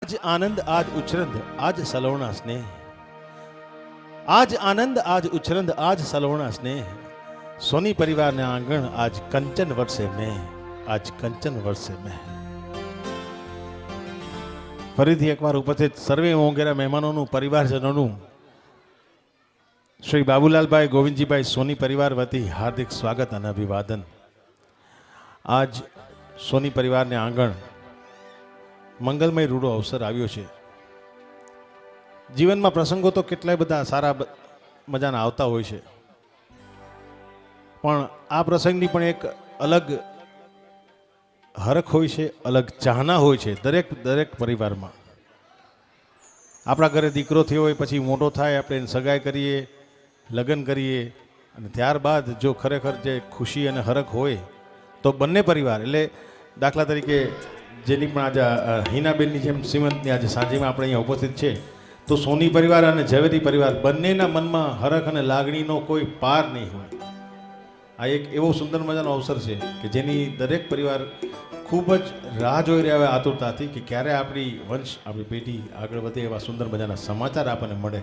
आज आनंद आज उछरंद आज सलोना स्नेह, आज आनंद आज उछरंद आज सलोना स्नेह, सोनी परिवार ने आंगण आज कंचन वर्षे में, आज कंचन वर्षे में। फरीथी एकवार उपस्थित सर्वे मोंघेरा મહેમાનોનું પરિવારજનોનું શ્રી બાબુલાલભાઈ ગોવિંદજીભાઈ સોની પરિવાર વતી હાર્દિક સ્વાગત અને અભિવાદન। આજ સોની પરિવારને આંગણ મંગલમય રૂડો અવસર આવ્યો છે। જીવનમાં પ્રસંગો તો કેટલાય બધા સારા મજાના આવતા હોય છે, પણ આ પ્રસંગની પણ એક અલગ હરખ હોય છે, અલગ ચાહના હોય છે દરેક પરિવારમાં। આપણા ઘરે દીકરો થયો હોય, પછી મોટો થાય, આપણે એને સગાઈ કરીએ, લગ્ન કરીએ, અને ત્યારબાદ જો ખરેખર જે ખુશી અને હરખ હોય તો બંને પરિવાર, એટલે દાખલા તરીકે જેની પણ આજે હિનાબેનની જેમ સીમંતની આજે સાંજેમાં આપણે અહીંયા ઉપસ્થિત છે, તો સોની પરિવાર અને ઝવેરી પરિવાર બંનેના મનમાં હરખ અને લાગણીનો કોઈ પાર નહીં હોય। આ એક એવો સુંદર મજાનો અવસર છે કે જેની દરેક પરિવાર ખૂબ જ રાહ જોઈ રહ્યા હોય આતુરતાથી કે ક્યારે આપણી વંશ, આપણી પેઢી આગળ વધે, એવા સુંદર મજાના સમાચાર આપણને મળે।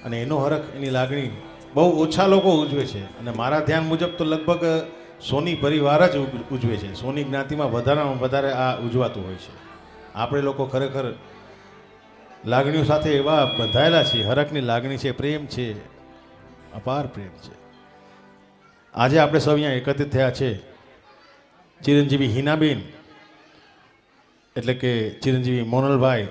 અને એનો હરખ, એની લાગણી બહુ ઓછા લોકો ઉજવે છે, અને મારા ધ્યાન મુજબ તો લગભગ સોની પરિવાર જ ઉજવે છે। સોની જ્ઞાતિમાં વધારેમાં વધારે આ ઉજવાતું હોય છે। આપણે લોકો ખરેખર લાગણીઓ સાથે એવા બંધાયેલા છીએ, હરખની લાગણી છે, પ્રેમ છે, અપાર પ્રેમ છે। આજે આપણે સૌ અહીંયા એકત્રિત થયા છે ચિરંજીવી હિનાબેન, એટલે કે ચિરંજીવી મોનલભાઈ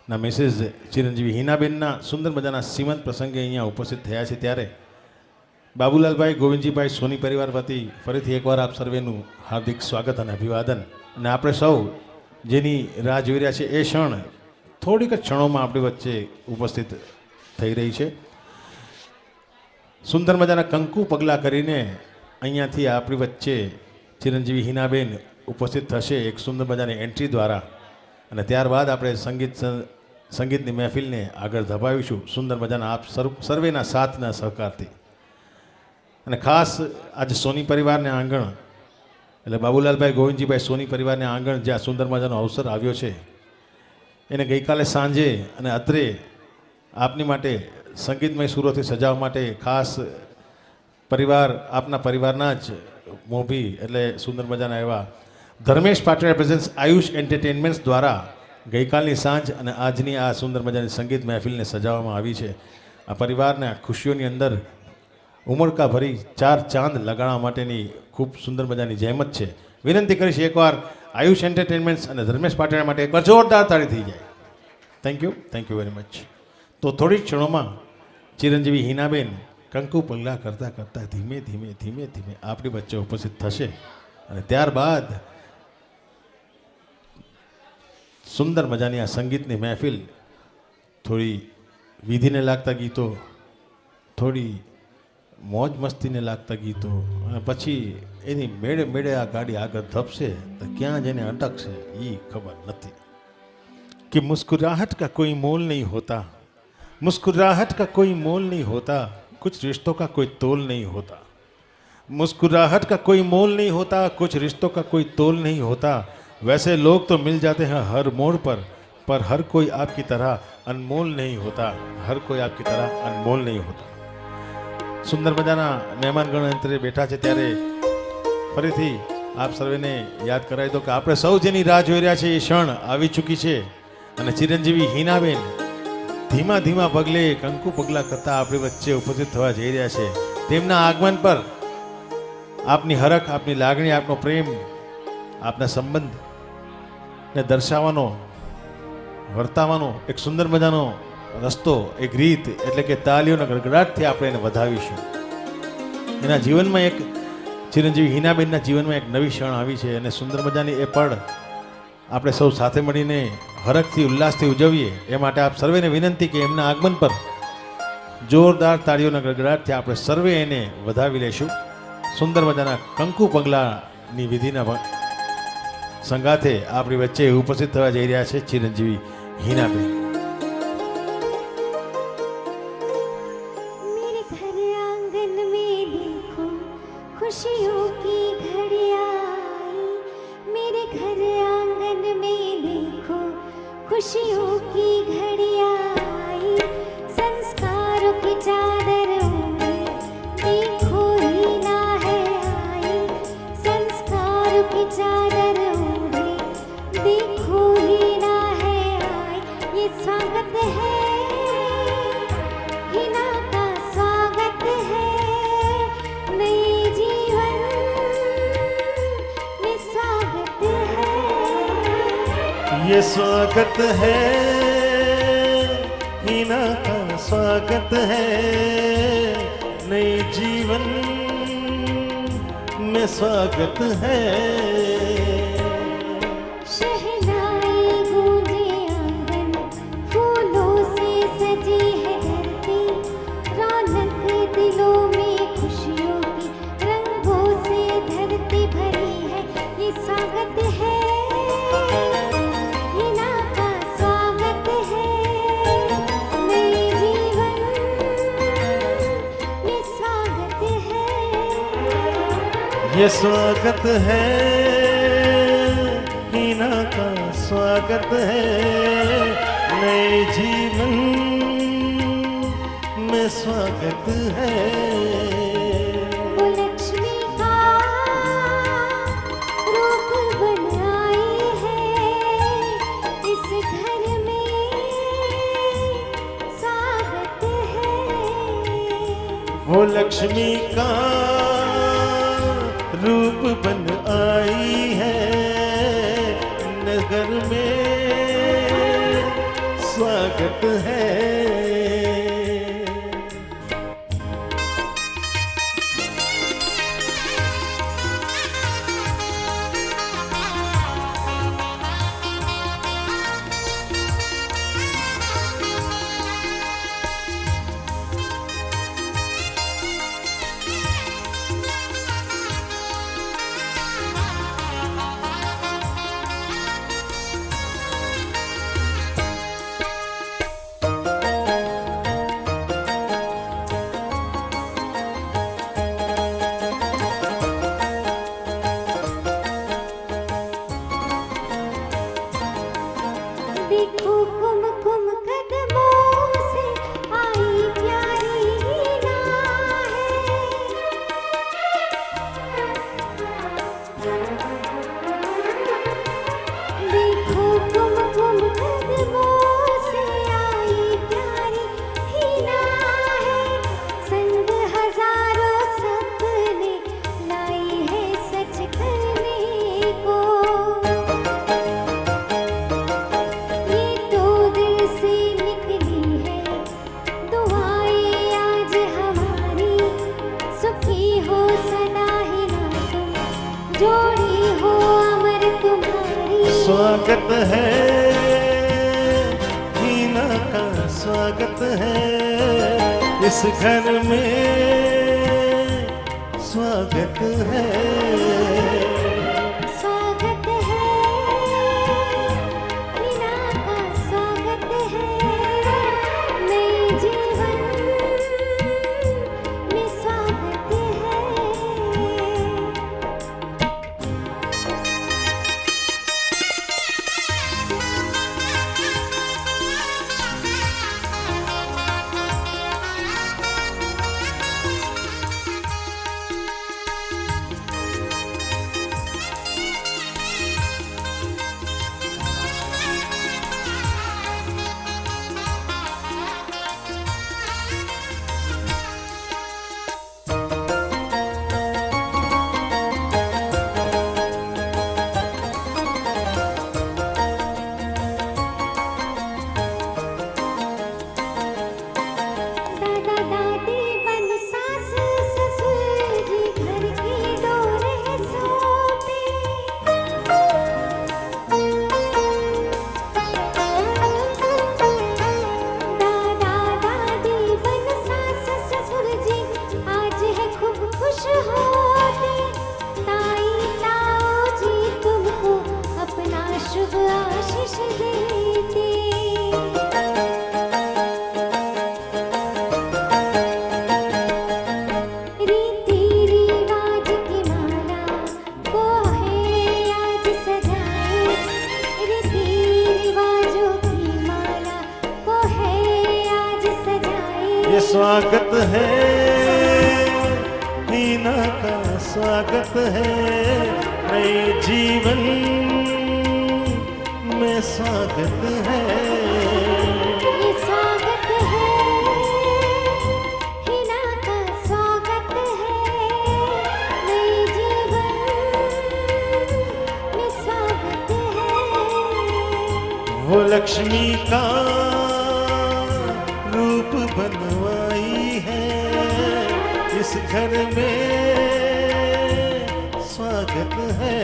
ના મિસિસ ચિરંજીવી હિનાબેનના સુંદર મજાના સીમંત પ્રસંગે અહીંયા ઉપસ્થિત થયા છે। ત્યારે બાબુલાલભાઈ ગોવિંદજીભાઈ સોની પરિવાર વતી ફરીથી એકવાર આપ સર્વેનું હાર્દિક સ્વાગત અને અભિવાદન। અને આપણે સૌ જેની રાહ જોઈ રહ્યા છે એ ક્ષણ થોડીક જ ક્ષણોમાં આપણી વચ્ચે ઉપસ્થિત થઈ રહી છે। સુંદર મજાના કંકુ પગલાં કરીને અહીંયાથી આપણી વચ્ચે ચિરંજીવી હિનાબેન ઉપસ્થિત થશે એક સુંદર મજાની એન્ટ્રી દ્વારા, અને ત્યારબાદ આપણે સંગીતની મહેફિલને આગળ ધપાવીશું સુંદર મજાના આપ સર્વેના સાથના સહકારથી। અને ખાસ આજે સોની પરિવારને આંગણ, એટલે બાબુલાલભાઈ ગોવિંદજીભાઈ સોની પરિવારને આંગણ જ્યાં સુંદર મજાનો અવસર આવ્યો છે, એને ગઈકાલે સાંજે અને અત્રે આપની માટે સંગીતમય સુરોથી સજાવવા માટે ખાસ પરિવાર, આપના પરિવારના જ મોભી એટલે સુંદર મજાના એવા ધર્મેશ પાટણ પ્રેઝન્સ આયુષ એન્ટરટેનમેન્ટ્સ દ્વારા ગઈકાલની સાંજ અને આજની આ સુંદર મજાની સંગીત મહેફિલને સજાવવામાં આવી છે। આ પરિવારના ખુશીઓની અંદર ઉમળકા ભરી ચાર ચાંદ લગાડવા માટેની ખૂબ સુંદર મજાની જહેમત છે। વિનંતી કરીશ એકવાર આયુષ એન્ટરટેનમેન્ટ્સ અને ધર્મેશ પાટણ માટે એકવાર જોરદાર તાળી થઈ જાય। Thank you very much. તો થોડી ક્ષણોમાં ચિરંજીવી હિનાબેન કંકુ પગલાં કરતાં કરતાં ધીમે ધીમે આપણી વચ્ચે ઉપસ્થિત થશે, અને ત્યારબાદ સુંદર મજાની આ સંગીતની મહેફિલ, થોડી વિધિને લાગતા ગીતો, થોડી મોજ મસ્તીને લાગતા ગીતો, અને પછી એની મેળે મેળે આ ગાડી આગળ ધપશે તો ક્યાં જઈને અટકશે એ ખબર નથી। कि मुस्कुराहट का कोई मोल नहीं होता, मुस्कुराहट का कोई मोल नहीं होता, कुछ रिश्तों का कोई तोल नहीं होता। मुस्कुराहट का कोई मोल नहीं होता, कुछ रिश्तों का कोई तोल नहीं होता। वैसे लोग तो मिल जाते हैं हर मोड़ पर हर कोई आपकी तरह अनमोल नहीं होता, हर कोई आपकी तरह अनमोल नहीं होता। सुंदर मजाना મહેમાનગણ અંતરે બેઠા છે, ત્યારે ફરીથી આપ સર્વેને યાદ કરાવી દો કે આપણે સૌ જેની રાહ જોઈ રહ્યા છે એ ક્ષણ આવી ચૂકી છે, અને ચિરંજીવી હિનાબેન ધીમા ધીમા પગલે કંકુ પગલા કરતા આપણી વચ્ચે ઉપસ્થિત થવા જઈ રહ્યા છે। તેમના આગમન પર આપની હરખ, આપની લાગણી, આપનો પ્રેમ, આપના સંબંધ ને દર્શાવવાનો, વર્તાવવાનો એક સુંદર મજાનો રસ્તો, એક રીત, એટલે કે તાલીઓના ગડગડાટથી આપણે એને વધાવીશું। એના જીવનમાં એક ચિરંજીવી હિનાબેનના જીવનમાં એક નવી ક્ષણ આવી છે, અને સુંદર મજાની એ પળ આપણે સૌ સાથે મળીને હરખથી ઉલ્લાસથી ઉજવીએ એ માટે આપ સર્વેને વિનંતી કે એમના આગમન પર જોરદાર તાળીઓના ગડગડાટથી આપણે સર્વે એને વધાવી લઈશું। સુંદર મજાના કંકુ પગલાની વિધિના સંગાથે આપણી વચ્ચે ઉપસ્થિત થવા જઈ રહ્યા છે ચિરંજીવી હિનાબેન। खुशियों की घड़ी आई, मेरे घर आंगन में देखो खुशियों की घड़ियां आई, संस्कारों की चादर ओढ़े, देखो ही ना है आई, संस्कारों की चादर ओढ़े, देखो ही ना है आई। ये स्वागत है, हिना का स्वागत है, नए जीवन में स्वागत है। ये स्वागत है, हिना का स्वागत है, नए जीवन में स्वागत है। शहनाई गूंजे आंगन, फूलों से सजी है धरती, रौनक दिलों में खुशियों की, रंगों से धरती भरी है। ये स्वागत है, हिना का स्वागत है, नए जीवन में स्वागत है। ये स्वागत है, हिना का स्वागत है, नए जीवन में स्वागत है। वो लक्ष्मी का रूप बन आई है, इस घर में स्वागत है। वो लक्ष्मी का रूप बन आई है, नगर में स्वागत है। देखो कुमकुम कदमों से आई प्यारी हीना है। देखो कुमकुम कदमों से आई प्यारी हीना है, संग हजारों सपने लाई है सच करने को। ये तो दिल से निकली है दुआएं आज हमारी, सुखी हो सदा ही ना तुम, जोड़ी हो अमर तुम्हारी। स्वागत है, हीना का स्वागत है, इस घर में स्वागत है। स्वागत है, हिना का स्वागत है, नए जीवन में स्वागत है। ये स्वागत है हीना का स्वागत है नए जीवन में स्वागत है ये स्वागत है हिना का स्वागत है नए जीवन में स्वागत है वो लक्ष्मी का रूप बनवाई है इस घर में स्वागत है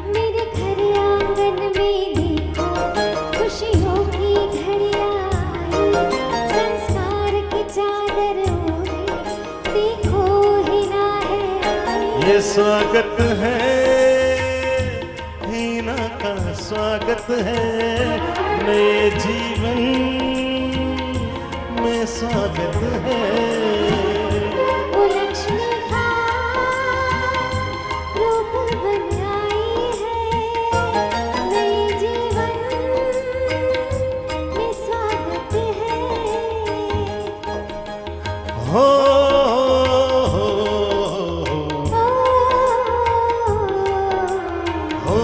मेरे घर आंगन में देखो खुशियों की घड़ियां आई संस्कार की चादर ओढ़े देखो हिना है आई ये स्वागत है हीना का स्वागत है नए जीवन में स्वागत है वो लक्ष्मी का रूप बनाई है नए जीवन में स्वागत है हो हो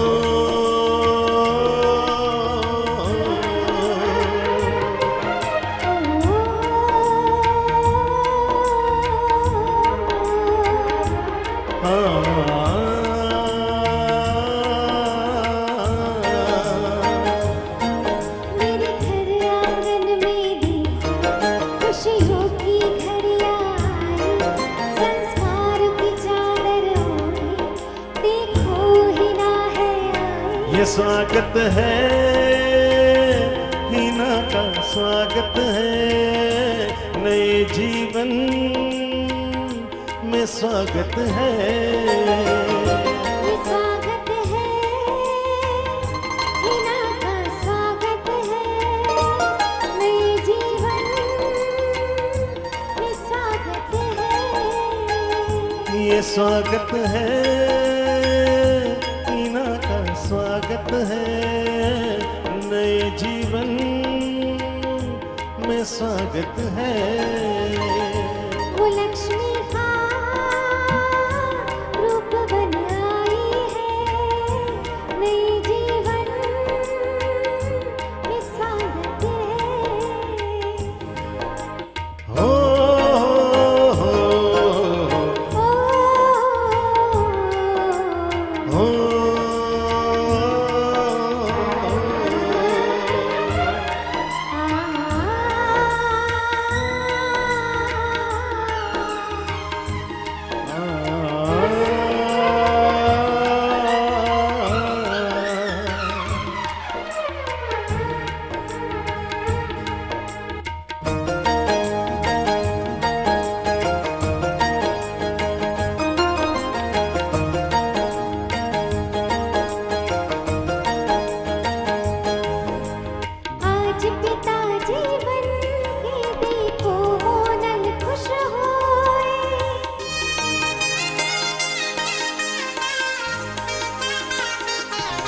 मेरे घर आंगन में देखो खुशियों की घड़ियां आई संस्कार की चादर ओढ़े देखो हिना है आई ये स्वागत है हीना का स्वागत है नए जीवन में स्वागत है ये स्वागत है हिना का स्वागत है नए जीवन में स्वागत है ये स्वागत है हीना का स्वागत है नए जीवन में स्वागत है वो लक्ष्मी का रूप बनाई है नए जीवन में स्वागत है हो हो ओ हो आज पिताजी बन के देखो वो नल खुश होए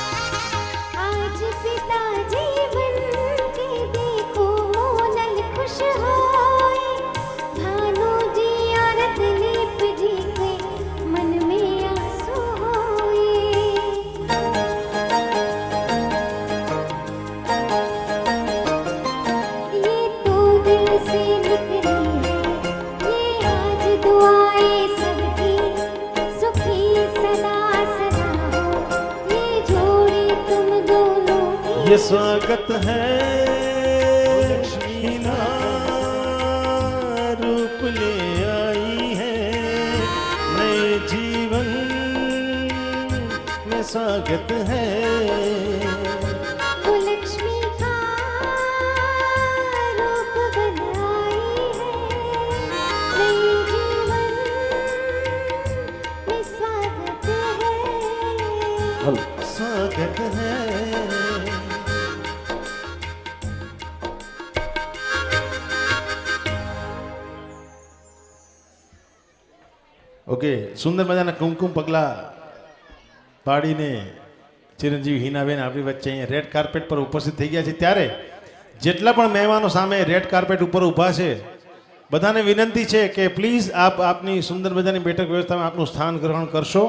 आज पिताजी बन के देखो वो नल खुश होए भानु जी और दिलीप जी के मन में आंसू होए ये तो दिल से निकली है ये आज दुआएं सबकी सुखी सदा सदा हो ये जोड़ी तुम दोनों की ये स्वागत है हीना रूप ले आई है नए जीवन में स्वागत है वो लक्ष्मी का रूप बनाई है नए जीवन में स्वागत है स्वागत है ઓકે સુંદર મજાના કુમકુમ પગલા પાડીને ચિરંજીવી હિનાબેન આપણી વચ્ચે અહીંયા રેડ કાર્પેટ પર ઉપસ્થિત થઈ ગયા છે ત્યારે જેટલા પણ મહેમાનો સામે રેડ કાર્પેટ ઉપર ઊભા છે બધાને વિનંતી છે કે પ્લીઝ આપ આપની સુંદર મજાની બેઠક વ્યવસ્થામાં આપનું સ્થાન ગ્રહણ કરશો.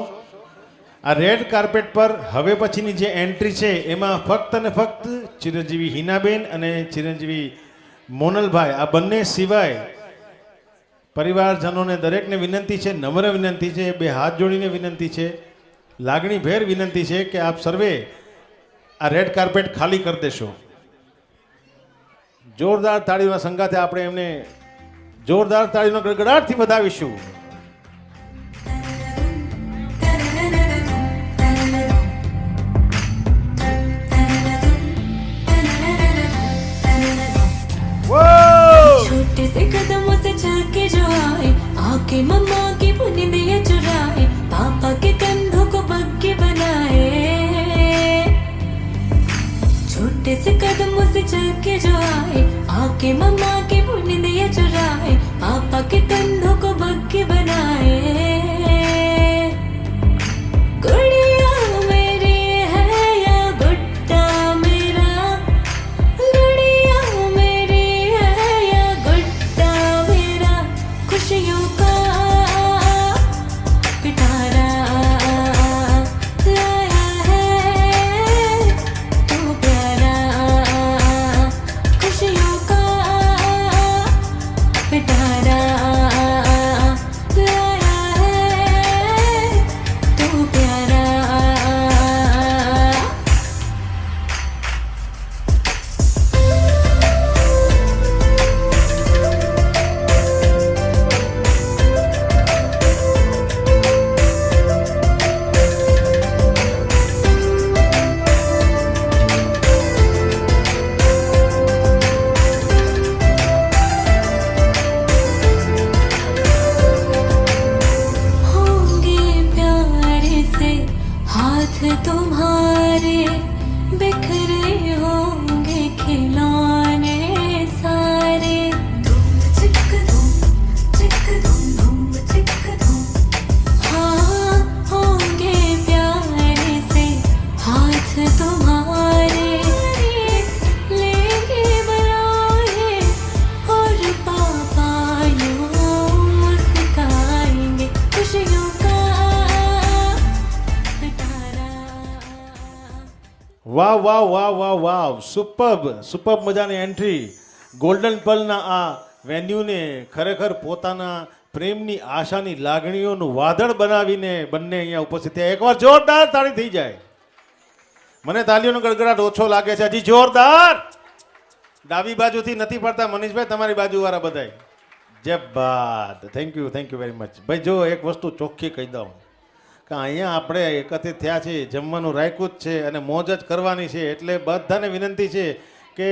આ રેડ કાર્પેટ પર હવે પછીની જે એન્ટ્રી છે એમાં ફક્ત અને ફક્ત ચિરંજીવી હિનાબેન અને ચિરંજીવી મોનલભાઈ આ બંને સિવાય પરિવારજનોને દરેકને વિનંતી છે, નમ્ર વિનંતી છે, બે હાથ જોડીને વિનંતી છે, લાગણીભેર વિનંતી છે કે આપ સર્વે આ રેડ કાર્પેટ ખાલી કરી દેશો. જોરદાર તાળીઓના સંગાથે આપણે એમને જોરદાર તાળીનો ગડગડાટથી વધાવીશું. छोटे से कदमों से चल के जो आए, आके मम्मा की बुनियादें चुराए, पापा के कंधों को बग्गे बनाए. छोटे से कदमों से चल के जो आए, आके मम्मा की बुनियादें चुराए, पापा के कंधों को बग्गे बनाए. गुड़िया मेरी है या गुड्डा मेरा, गुड़िया मेरी है या गुड्डा मेरा, खुशियों का पिटारा लाया है तू प्यारा, खुशियों का पिटारा लाया है तू प्यारा. होंगे प्यारे से हाथ तुम्हारे, बिखरे होंगे खिलौने सारे. धूम चिक धूम चिक धूम. हाँ होंगे प्यारे से हाथ तुम्हारे, लेके बनाए और पापा यूं मुस्काएंगे, खुशियों का पिटारा. વાહ વાહ વાહ વાહ વાહ, સુપર્બ મજાની એન્ટ્રી. ગોલ્ડન પલના આ વેન્યુને ખરેખર પોતાના પ્રેમની આશાની લાગણીઓનું વાદળ બનાવીને બંને અહીંયા ઉપસ્થિત થયા. એકવાર જોરદાર તાળી થઈ જાય. મને તાળીઓનો ગડગડાટ ઓછો લાગે છે, હજી જોરદાર. ડાબી બાજુથી નથી પડતા મનીષભાઈ, તમારી બાજુવાળા બધાય. જય બાદ. Thank you very much. ભાઈ જો એક વસ્તુ ચોખ્ખી કહી દઉં કે અહીંયા આપણે એકત્રિત થયા છીએ, જમવાનું રાખ્યું જ છે અને મોજ જ કરવાની છે, એટલે બધાને વિનંતી છે કે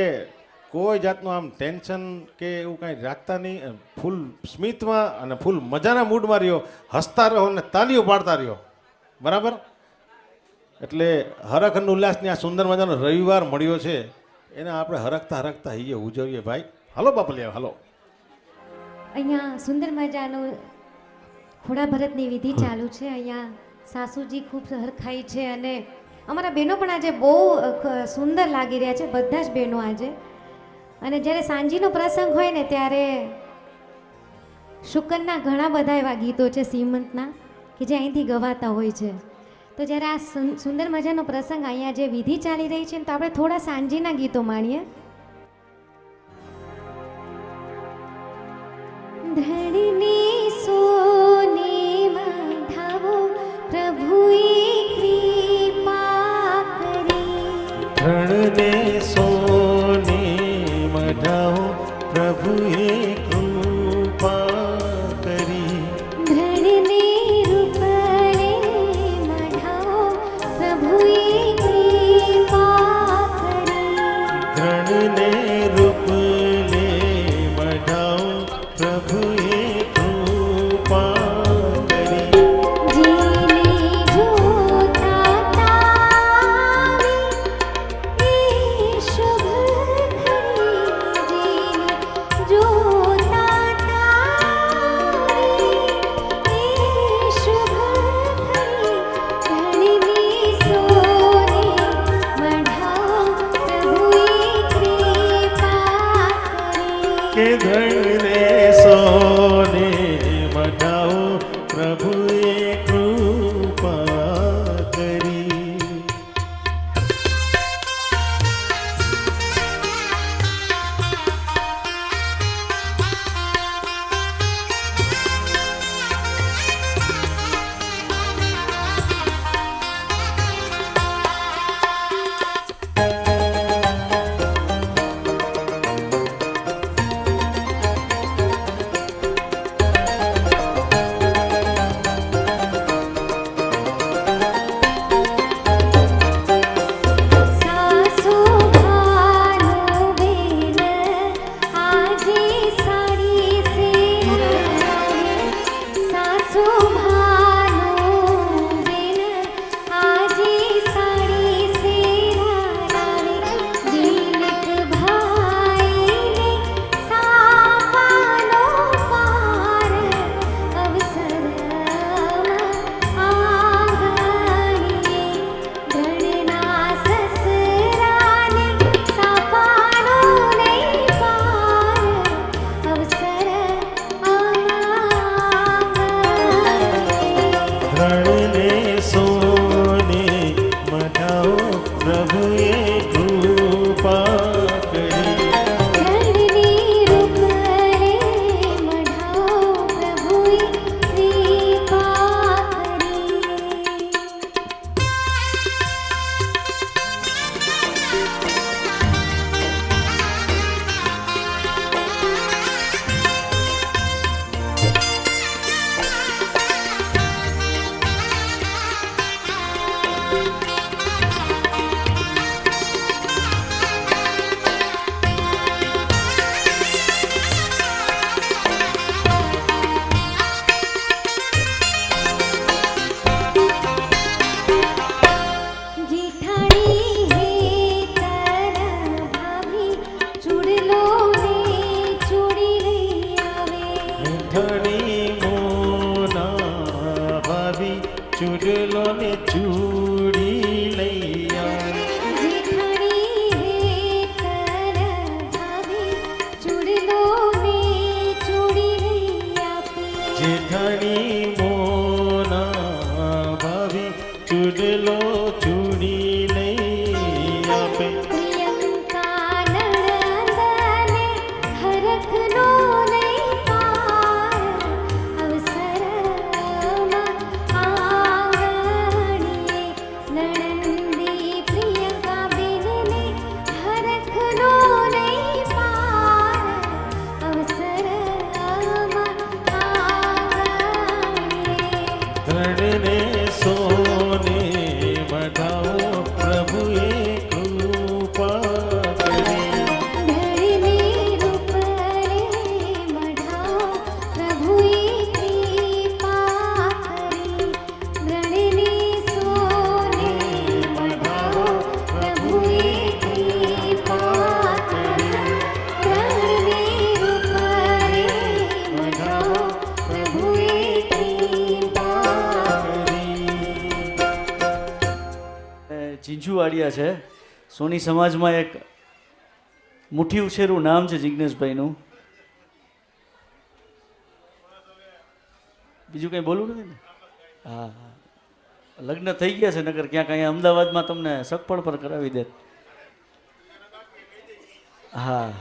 કોઈ જાતનું આમ ટેન્શન કે એવું કાંઈ રાખતા નહીં. ફૂલ સ્મિતમાં અને ફૂલ મજાના મૂડમાં રહ્યો, હસતા રહો અને તાલીઓ પાડતા રહ્યો. બરાબર? એટલે હરખ અને ઉલ્લાસની આ સુંદર મજાનો રવિવાર મળ્યો છે, એને આપણે હરખતા હરખતા ઉજવીએ ભાઈ. હાલો બાપલિયા, હાલો. અહીંયા સુંદર મજાનું ખોડા ભરતની વિધિ ચાલુ છે. અહીંયા સાસુજી ખૂબ હરખાઈ છે અને અમારા બહેનો પણ આજે બહુ સુંદર લાગી રહ્યા છે, બધા જ બહેનો આજે. અને જ્યારે સાંજીનો પ્રસંગ હોય ને ત્યારે શુકનના ઘણા બધા એવા ગીતો છે સીમંતના કે જે અહીંથી ગવાતા હોય છે. તો જ્યારે આ સુંદર મજાનો પ્રસંગ અહીંયા જે વિધિ ચાલી રહી છે ને, તો આપણે થોડા સાંજીના ગીતો માણીએ. ધરણી સોને મઢાવો પ્રભુએ કૃપા કરી, ધરણે સોને મઢાવો પ્રભુએ કૃપા કરી, ધરણી રૂપને મઢાવો પ્રભુએ કૃપા કરી, ધરણે રૂપલે મઢાવો પ્રભુએ કૃપા કરી, જેને જોતા તારી ઈશો કે ધણને સોને મઢાઓ પ્રભુએ કૃપા કરી. સાસુ ભાનો બેન આજે સાડી સેરાવે. સાસુ ભાનો બેન આજે સાડી સેરાવે. દિલક ભાઈને સાપાનો પાર અવસરમાં આંગણીએ. ધણના સસરાને સાપાનો નહીં પાર અવસર ધણને સોને મઢાઓ પ્રભુએ કૃપા કરી. ધણની રૂપરે મઢાઓ પ્રભુએ કૃપા કરી. જેઠાણી હેતર ભાભી ચૂડલો ને ચૂડી લઈ આવે. ધણી મોના ભાભી ચૂડલો ને ચૂડી લઈ આવે. જેઠાણી હેતર ભાભી ચૂડલો ને ચૂડી લઈ આપે. જેઠાણી મોના ભાભી ચૂડલો ચૂડી લઈ આપે. પ્રિયંકા નણંદને હરખનો નહીં પાર અવસરમાં આંગણીએ. નણંદી પ્રિયંકા બેનને હરખનો નહીં પાર અવસરમાં આંગણીએ. ધણને સોને મઢાઓ પ્રભુએ કૃપા કરી. ધણની રૂપરે મઢાઓ પ્રભુએ કૃપા કરી. ધણની સોને મઢાઓ પ્રભુએ કૃપા કરી. ધણની રૂપરે મઢાઓ પ્રભુએ કૃપા કરી. ચીંચુવાડિયા છે. સોની સમાજમાં એક મુઠ્ઠી ઉછેરું નામ છે જિજ્ઞેશભાઈનું. બીજું કંઈ બોલવું નથી ને? હા હા, લગ્ન થઈ ગયા છે, નગર ક્યાંક અહીંયા અમદાવાદમાં તમને સગપણ પર કરાવી દે. હા,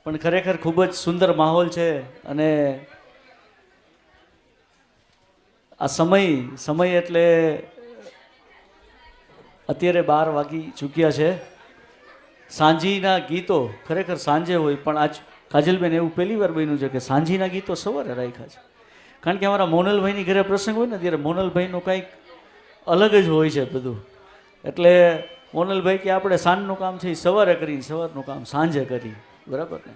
પણ ખરેખર ખૂબ જ સુંદર માહોલ છે. અને આ સમય એટલે અત્યારે 12 વાગી ચૂક્યા છે. સાંજીના ગીતો ખરેખર સાંજે હોય, પણ આજ કાજલબેન એવું પહેલી વાર બન્યું છે કે સાંજીના ગીતો સવારે રાખ્યા છે. કારણ કે અમારા મોનલભાઈની ઘરે પ્રસંગ હોય ને ત્યારે મોનલભાઈનું કંઈક અલગ જ હોય છે બધું. એટલે મોનલભાઈ કે આપણે સાંજનું કામ છે એ સવારે કરી, સવારનું કામ સાંજે કરી, બરાબર ને?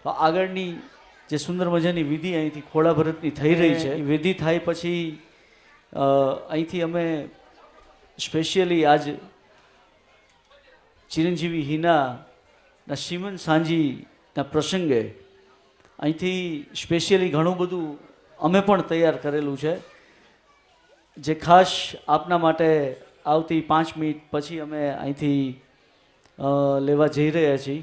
તો આગળની જે સુંદર મજાની વિધિ અહીંથી ખોળા ભરતની થઈ રહી છે, એ વિધિ થાય પછી અહીંથી અમે સ્પેશિયલી આજ ચિરંજીવી હિનાના શ્રીમંત સાંજીના પ્રસંગે અહીંથી સ્પેશિયલી ઘણું બધું અમે પણ તૈયાર કરેલું છે, જે ખાસ આપના માટે આવતી 5 મિનિટ પછી અમે અહીંથી લેવા જઈ રહ્યા છીએ.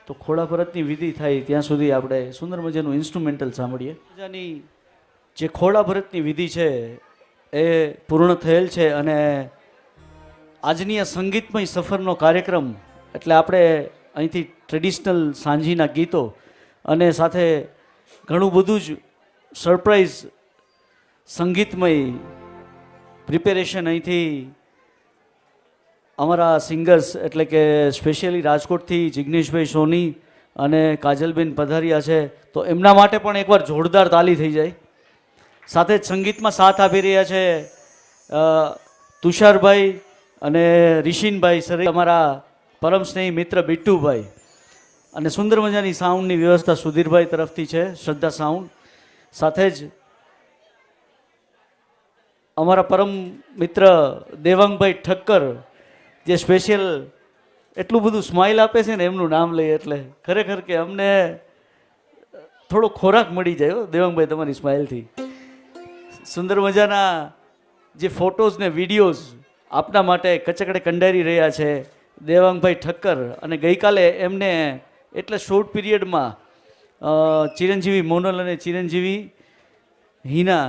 તો ખોડા ભરતની વિધિ થાય ત્યાં સુધી આપણે સુંદર મજાનું ઇન્સ્ટ્રુમેન્ટલ સાંભળીએ. મજાની જે ખોડા ભરતની વિધિ છે એ પૂર્ણ થયેલ છે અને આજની આ સંગીતમય સફરનો કાર્યક્રમ એટલે આપણે અહીંથી ટ્રેડિશનલ સાંજીના ગીતો અને સાથે ઘણું બધું જ સરપ્રાઈઝ સંગીતમય પ્રિપેરેશન અહીંથી અમારા સિંગર્સ એટલે કે સ્પેશિયલી રાજકોટથી જિગ્નેશભાઈ સોની અને કાજલબેન પધાર્યા છે, તો એમના માટે પણ એકવાર જોરદાર તાલી થઈ જાય. સાથે જ સંગીતમાં સાથ આપી રહ્યા છે તુષારભાઈ અને રિશિનભાઈ સર, અમારા પરમ સ્નેહી મિત્ર બિટ્ટુભાઈ, અને સુંદર મજાની સાઉન્ડની વ્યવસ્થા સુધીરભાઈ તરફથી છે, શ્રદ્ધા સાઉન્ડ. સાથે જ અમારા પરમ મિત્ર દેવાંગભાઈ ઠક્કર જે સ્પેશિયલ એટલું બધું સ્માઇલ આપે છે ને એમનું નામ લઈએ એટલે ખરેખર કે અમને થોડો ખોરાક મળી જાય હો દેવાંગભાઈ તમારી સ્માઇલથી. સુંદર મજાના જે ફોટોઝ ને વિડીયોઝ આપના માટે કચકડે કંડારી રહ્યા છે દેવાંગભાઈ ઠક્કર, અને ગઈકાલે એમને એટલે શોર્ટ પીરિયડમાં ચિરંજીવી મોનલ અને ચિરંજીવી હિના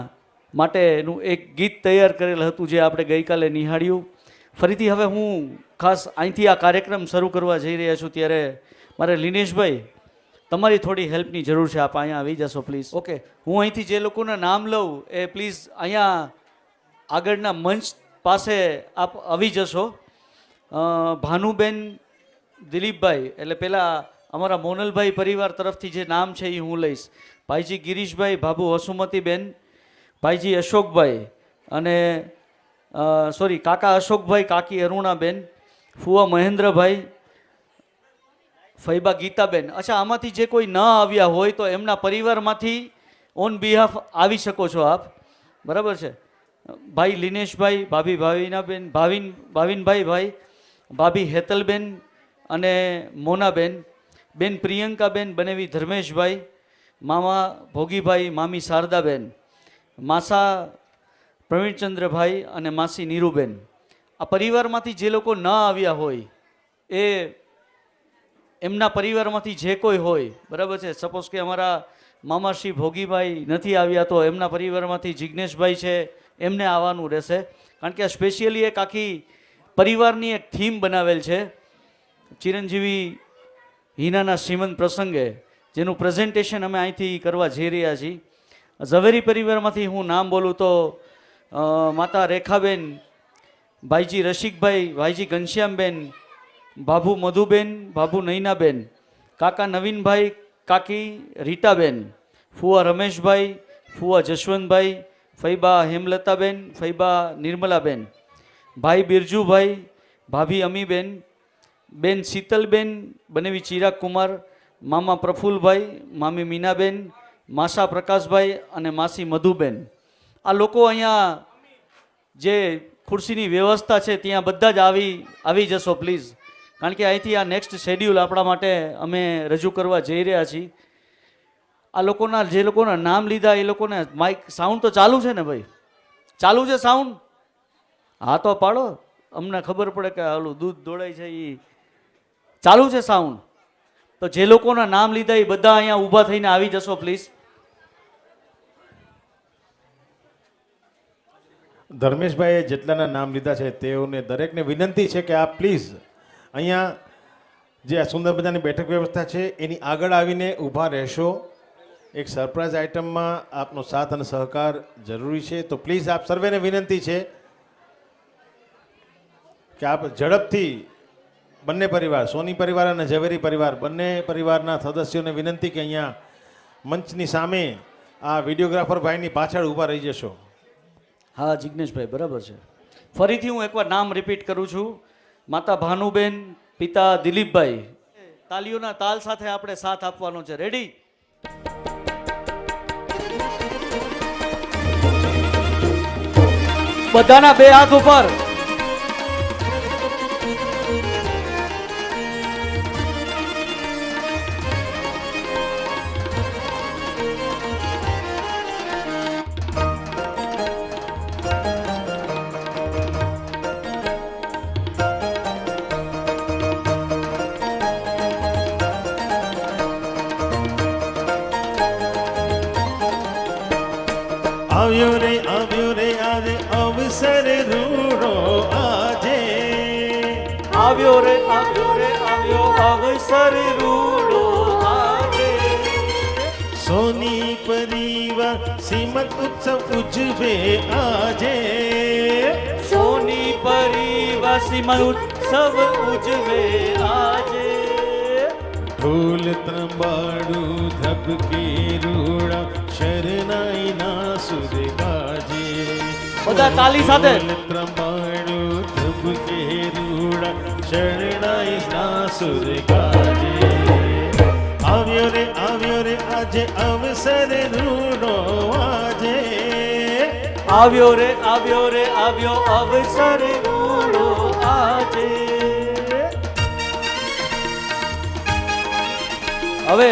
માટેનું એક ગીત તૈયાર કરેલ હતું જે આપણે ગઈકાલે નિહાળ્યું. ફરીથી હવે હું ખાસ અહીંથી આ કાર્યક્રમ શરૂ કરવા જઈ રહ્યા છું ત્યારે મારે લિનેશભાઈ તમારી થોડી હેલ્પની જરૂર છે. આપ અહીંયા આવી જશો પ્લીઝ. ઓકે, હું અહીંથી જે લોકોના નામ લઉં એ પ્લીઝ અહીંયા આગળના મંચ પાસે આપ આવી જશો. ભાનુબેન દિલીપભાઈ એટલે પહેલાં અમારા મોનલભાઈ પરિવાર તરફથી જે નામ છે એ હું લઈશ. ભાઈજી ગિરીશભાઈ, ભાભુ વસુમતીબેન, ભાઈજી અશોકભાઈ અને સોરી કાકા અશોકભાઈ, કાકી અરુણાબેન, ફુવા મહેન્દ્રભાઈ, ફૈબા ગીતાબેન. અચ્છા, આમાંથી જે કોઈ ન આવ્યા હોય તો એમના પરિવારમાંથી ઓન બિહાફ આવી શકો છો આપ, બરાબર છે. ભાઈ લિનેશભાઈ, ભાભી ભાવિનાબેન, ભાવિનભાઈ ભાઈ, ભાભી હેતલબેન અને મોનાબેન, બેન પ્રિયંકાબેન, બનેવી ધર્મેશભાઈ, મામા ભોગીભાઈ, મામી શારદાબેન, માસા પ્રવીણચંદ્રભાઈ અને માસી નીરુબેન. આ પરિવારમાંથી જે લોકો ન આવ્યા હોય એ એમના પરિવારમાંથી જે કોઈ હોય, બરાબર છે. સપોઝ કે અમારા મામાશ્રી ભોગીભાઈ નથી આવ્યા તો એમના પરિવારમાંથી જિજ્ઞેશભાઈ છે, એમને આવવાનું રહેશે. કારણ કે આ સ્પેશિયલી એક આખી પરિવારની એક થીમ બનાવેલ છે ચિરંજીવી હિનાના શ્રીમંત પ્રસંગે, જેનું પ્રેઝન્ટેશન અમે અહીંથી કરવા જઈ રહ્યા છીએ. ઝવેરી પરિવારમાંથી હું નામ બોલું તો માતા રેખાબેન, ભાઈજી રસિકભાઈ, ભાઈજી ઘનશ્યામબેન, ભાભુ મધુબેન, ભાભુ નૈનાબેન, કાકા નવીનભાઈ, કાકી રીટાબેન, ફુવા રમેશભાઈ, ફુવા જશવંતભાઈ, ફૈબા હેમલતાબેન, ફૈબા નિર્મલાબેન, ભાઈ બિરજુભાઈ, ભાભી અમીબેન, બેન શીતલબેન, બનેવી ચિરાગ કુમાર, મામા પ્રફુલભાઈ, મામી મીનાબેન, માસા પ્રકાશભાઈ અને માસી મધુબેન. આ લોકો અહીંયા જે ખુરશીની વ્યવસ્થા છે ત્યાં બધા જ આવી જશો પ્લીઝ. કારણ કે અહીંથી આ નેક્સ્ટ શેડ્યુલ આપણા માટે અમે રજૂ કરવા જઈ રહ્યા છીએ. આ લોકોના જે લોકોના નામ લીધા એ લોકોને માઇક સાઉન્ડ તો ચાલુ છે ને ભાઈ? ચાલુ છે સાઉન્ડ? હા તો પાડો, અમને ખબર પડે કે ઓલું દૂધ દોડાય છે એ ચાલુ છે સાઉન્ડ. તો જે લોકોના નામ લીધા એ બધા અહીંયા ઊભા થઈને આવી જશો પ્લીઝ. ધર્મેશભાઈએ જેટલાના નામ લીધા છે તેઓને દરેકને વિનંતી છે કે આપ પ્લીઝ અહીંયા જે આ સુંદર મજાની બેઠક વ્યવસ્થા છે એની આગળ આવીને ઊભા રહેશો. એક સરપ્રાઈઝ આઇટમમાં આપનો સાથ અને સહકાર જરૂરી છે, તો પ્લીઝ આપ સર્વેને વિનંતી છે કે આપ ઝડપથી બંને પરિવાર, સોની પરિવાર અને ઝવેરી પરિવાર, બંને પરિવારના સદસ્યોને વિનંતી કે અહીંયા મંચની સામે આ વિડીયોગ્રાફર ભાઈની પાછળ ઊભા રહી જશો. હા જિજ્ઞેશભાઈ, બરાબર છે. ફરીથી હું એકવાર નામ રિપીટ કરું છું. માતા ભાનુબેન, પિતા દિલીપભાઈ. તાલીઓના તાલ સાથે આપણે સાથ આપવાનો છે. રેડી? બધાના બે હાથ ઉપર. આવ્યો રે આવ્યો અવસર રૂડો આજે સોની પરિવાર શ્રીમદ ઉત્સવ ઉજવે આજે સોની પરિવાર શ્રીમદ ઉત્સવ ઉજવે આજે ઢોલ ત્રંબાડું ધબકે રૂડા શરણાઈ ના સુર ગાજે બધા તાલી સાથે ઢોલ ત્રંબાડું ધબકે રૂડા શરણાઈ ના સુર ગાજે આવ્યો રે આજે અવસર રૂડો આજે આવ્યો રે આવ્યો અવસર રૂડો આજે હવે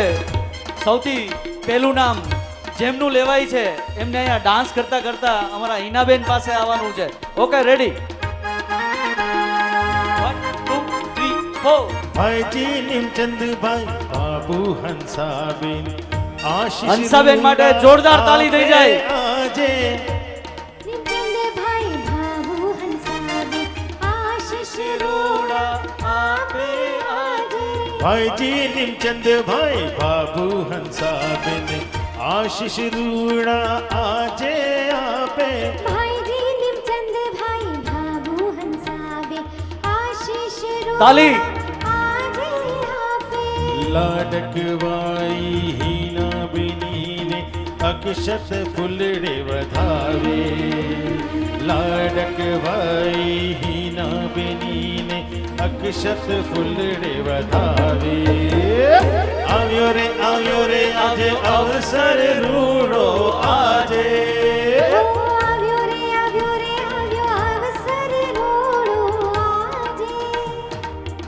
સૌથી પહેલું નામ જેમનું લેવાય છે એમને અહીંયા ડાન્સ કરતા કરતા અમારા હિનાબેન પાસે આવવાનું છે ઓકે રેડી 1 2 3 4 ભાઈજી નિમચંદભાઈ બાબુ હંસાબેન આશીષ હંસાબેન માટે જોરદાર તાલી થઈ જાય આજે નિમચંદભાઈ બાબુ હંસાબેન આશીષ રૂડા આપે આજે ભાઈજી નિમચંદભાઈ બાબુ હંસાબેન આશીષ રૂડા આજે આપે ભાઈજી નિમચંદભાઈ બાબુ હંસાબેન આશીષ તાલી આજે આપે લાડકવાઈ હીના બનીને અક્ષત ફૂલડે વધાવે લાડકવાઈ હીના બનીને અક્ષત ફૂલડે વધાવે આવ્યો રે આજે અવસર રૂડો આજે આવ્યો રે અવસર રૂડો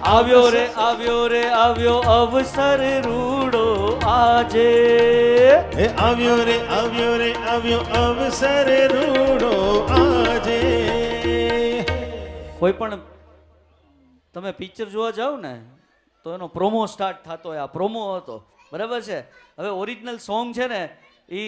આજે આવ્યો અવસર રૂડો આજે આવ્યો રે અવસર રૂડો આજે કોઈ પણ તમે પિક્ચર જોવા જાઓ ને તો એનો પ્રોમો સ્ટાર્ટ થતો હોય આ પ્રોમો હતો બરાબર છે હવે ઓરિજિનલ સોંગ છે ને એ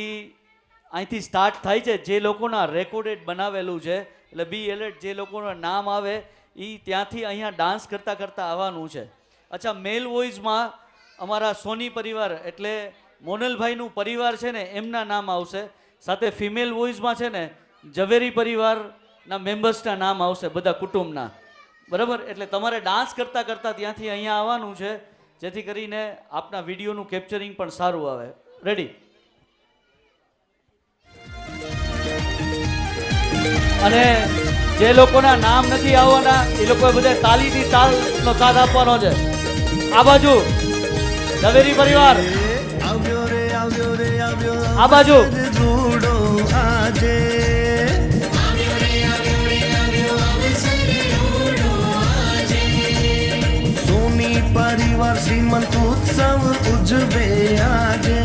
અહીંથી સ્ટાર્ટ થાય છે જે લોકોના રેકોર્ડેડ બનાવેલું છે એટલે બી એલર્ટ જે લોકોના નામ આવે એ ત્યાંથી અહીંયા ડાન્સ કરતાં કરતાં આવવાનું છે અચ્છા મેલ વોઇસમાં અમારા સોની પરિવાર એટલે મોનલભાઈનું પરિવાર છે ને એમના નામ આવશે સાથે ફિમેલ વોઇસમાં છે ને ઝવેરી પરિવારના મેમ્બર્સના નામ આવશે બધા કુટુંબના બરાબર એટલે તમારે ડાન્સ કરતાં કરતાં ત્યાંથી અહીંયા આવવાનું છે જેથી કરીને આપના વિડીયોનું કેપ્ચરિંગ પણ સારું આવે રેડી અને જે લોકોના નામ નથી આવવાના એ લોકોએ બધા તાલીથી તાલનો સાથ આપવાનો છે આ બાજુ ઝવેરી પરિવાર આ બાજુ સોની પરિવાર શ્રીમંત ઉત્સવ ઉજવે આજે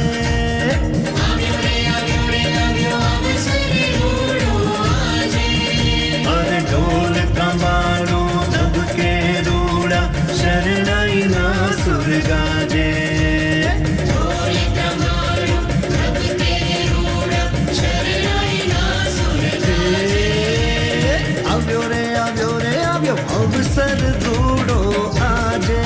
અરે ઢોલ કમાડો ધબકે રૂડા શરણાઈ ના સુર ગાજે આવ્યો અવસર રૂડો આજે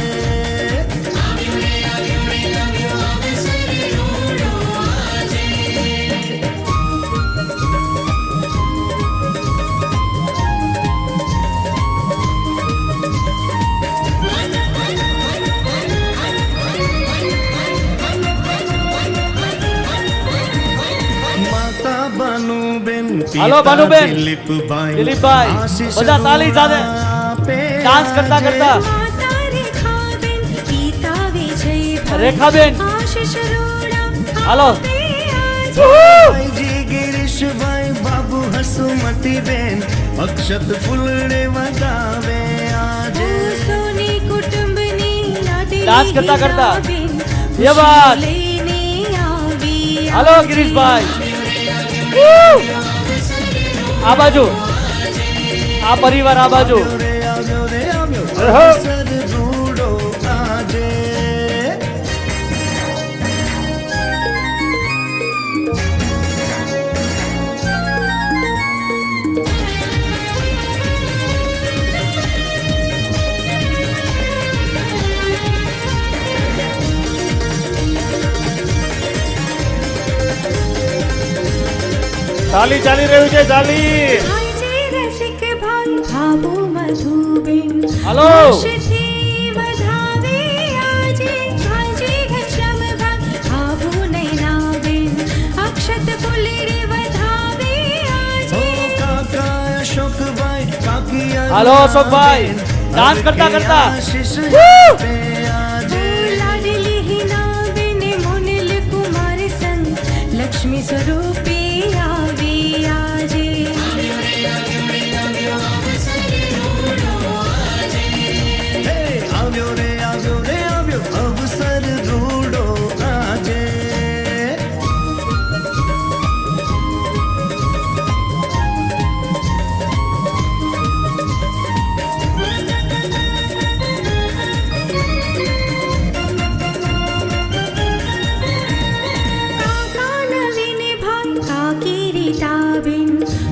માતા બાનુબેન હાલો બાનુબેન દિલીપભાઈ દિલીપભાઈ બધા તાલી સાથે ડાન્સ કરતા કરતા રેખાબેન હાલો ભાઈજી ગિરીશભાઈ બાબુ હસુમતીબેન અક્ષત ફૂલડે વધાવે આજે ડાન્સ કરતા કરતા ये बात हेलो गिरीश भाई आ बाजू आ परिवार आ बाजू ચાલી ચાલી રહ્યું છે ચાલી. આજે રસિક ભાઈ ભાભો મધુબેન હાલો. હર્ષથી વધાવે આજે આજે ઘનશ્યામ ભાઈ ભાભો નૈનાબેન અક્ષત ફૂલડે વધાવે આજે કાકા અશોકભાઈ કાકી હાલો અશોકભાઈ, ડાન્સ કરતા કરતા. આશીષ Woo! આપે આજે લાડલી હિનાબેન મોનલ કુમાર સંગ લક્ષ્મી સ્વરૂપે આવી આજે હે આવ્યો રે આવ્યો અવસર રૂડો આજે કાકા નવીન ભાઈ કાકી રીટાબેન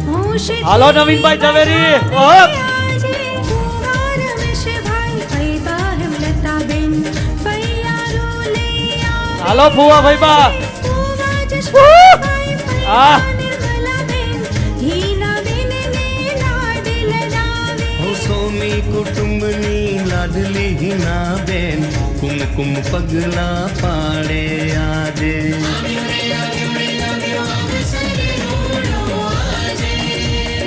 હોશ હાલો નવીનભાઈ ઝવેરી. ઓહો. આજે કુંવાર રમેશભાઈ ફૈબા હેમલતાબેન ફૈયારો લઈ આવે હાલો ફુવા ભાઈ બા. કુંવા જશભાઈ આ. ફૈયા નિર્મલાબેન હીનાબેન ને લાડ લડાવે હો સોમી કુટુંબની લાડલી હિના બેન કુમકુમ પગલા પાડે આજે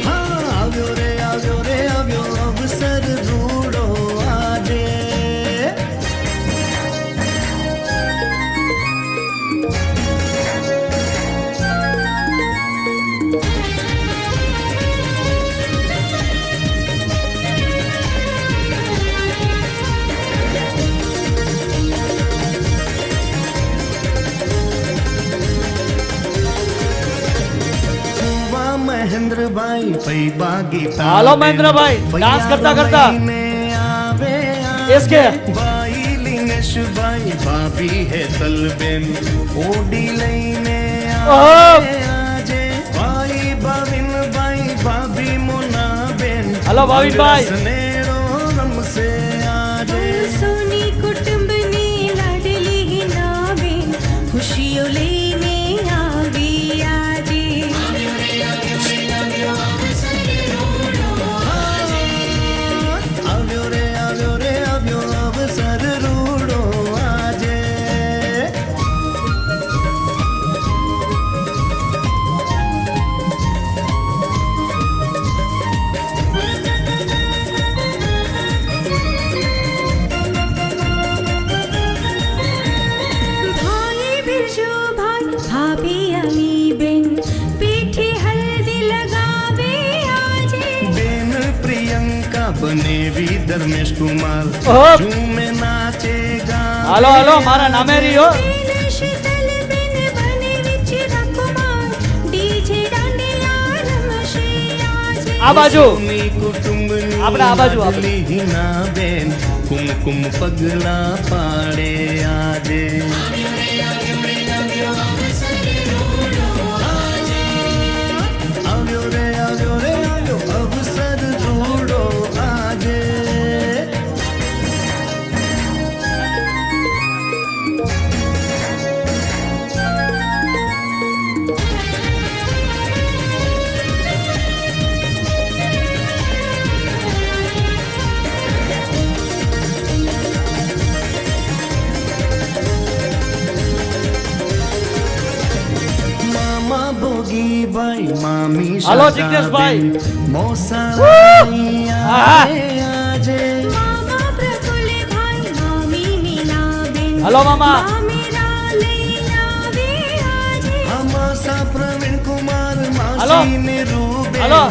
હા આવ્યો રે આવ્યો અવસર રૂડો આજે કુવા મહેન્દ્રભાઈ ફૈબા ગીતા હાલો મહેન્દ્રભાઈ, ડાન્સ કરતા કરતા. આવે એસકે. ભાઈ લિંગેશભાઈ ભાભી હેતલબેન ઓડી લઈને ઓહો. આવે આજે ભાઈ ભાવિનભાઈ ભાભી મોનાબેન હાલો ભાવિનભાઈ. રસનેરો રમશે આજે સોની કુટુંબની લાડલી હિનાબેન ખુશીઓ લઈને આવી આજે આવ્યો રે આવ્યો અવસર રૂડો આજે ભાઈ બિરજુભાઈ ભાભી અમીબેન પીઠે હલ્દી લગાવે આજે બેન પ્રિયંકા બનેવી ધર્મેશ કુમાર ઓહો. ઝૂમે નાચે ગાવે હાલો હાલો મારા નામે રહ્યો. બેન શીતલબેન બને વિચિરા કુમાર ડીજે દાંડિયા રમશે આજે આ બાજુ. સોની કુટુંબની આપણે આ બાજુ, આપણે. લાડલી હિના બેન કુમકુમ પગલા પાડે આજે આવ્યો રે આવ્યો અવસર રૂડો આજે મામા ભોગીભાઈ મામી હાલો જિગ્નેશભાઈ. મોસાણી આહા. આજે મામા પ્રફુલ્લભાઈ મામી મીનાબેન હાલો મામા. મામેરા લઈ આવે આજે હમાસા પ્રવીણ કુમાર હાલો. માસી ને રૂબે હાલો.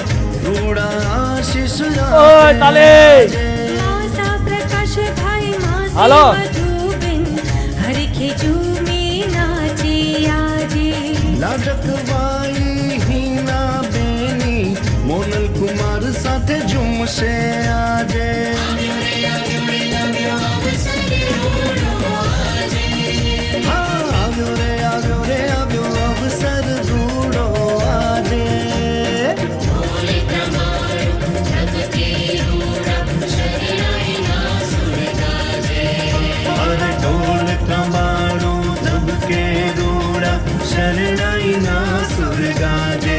રૂડા આશીષ ઓય તાલે. માસા પ્રકાશભાઈ માસી હાલો. મધુબેન હરખે ઝૂમે નાચે આજે લાડકવાઈ હિના બેની મોનલ કુમાર સાથે ઝૂમશે આજે હા આવ્યો રે આવ્યો અવસર રૂડો આજે અરે ઢોલ કમાડો ધબકે રૂડા શરણાઈ ના સુર ગાજે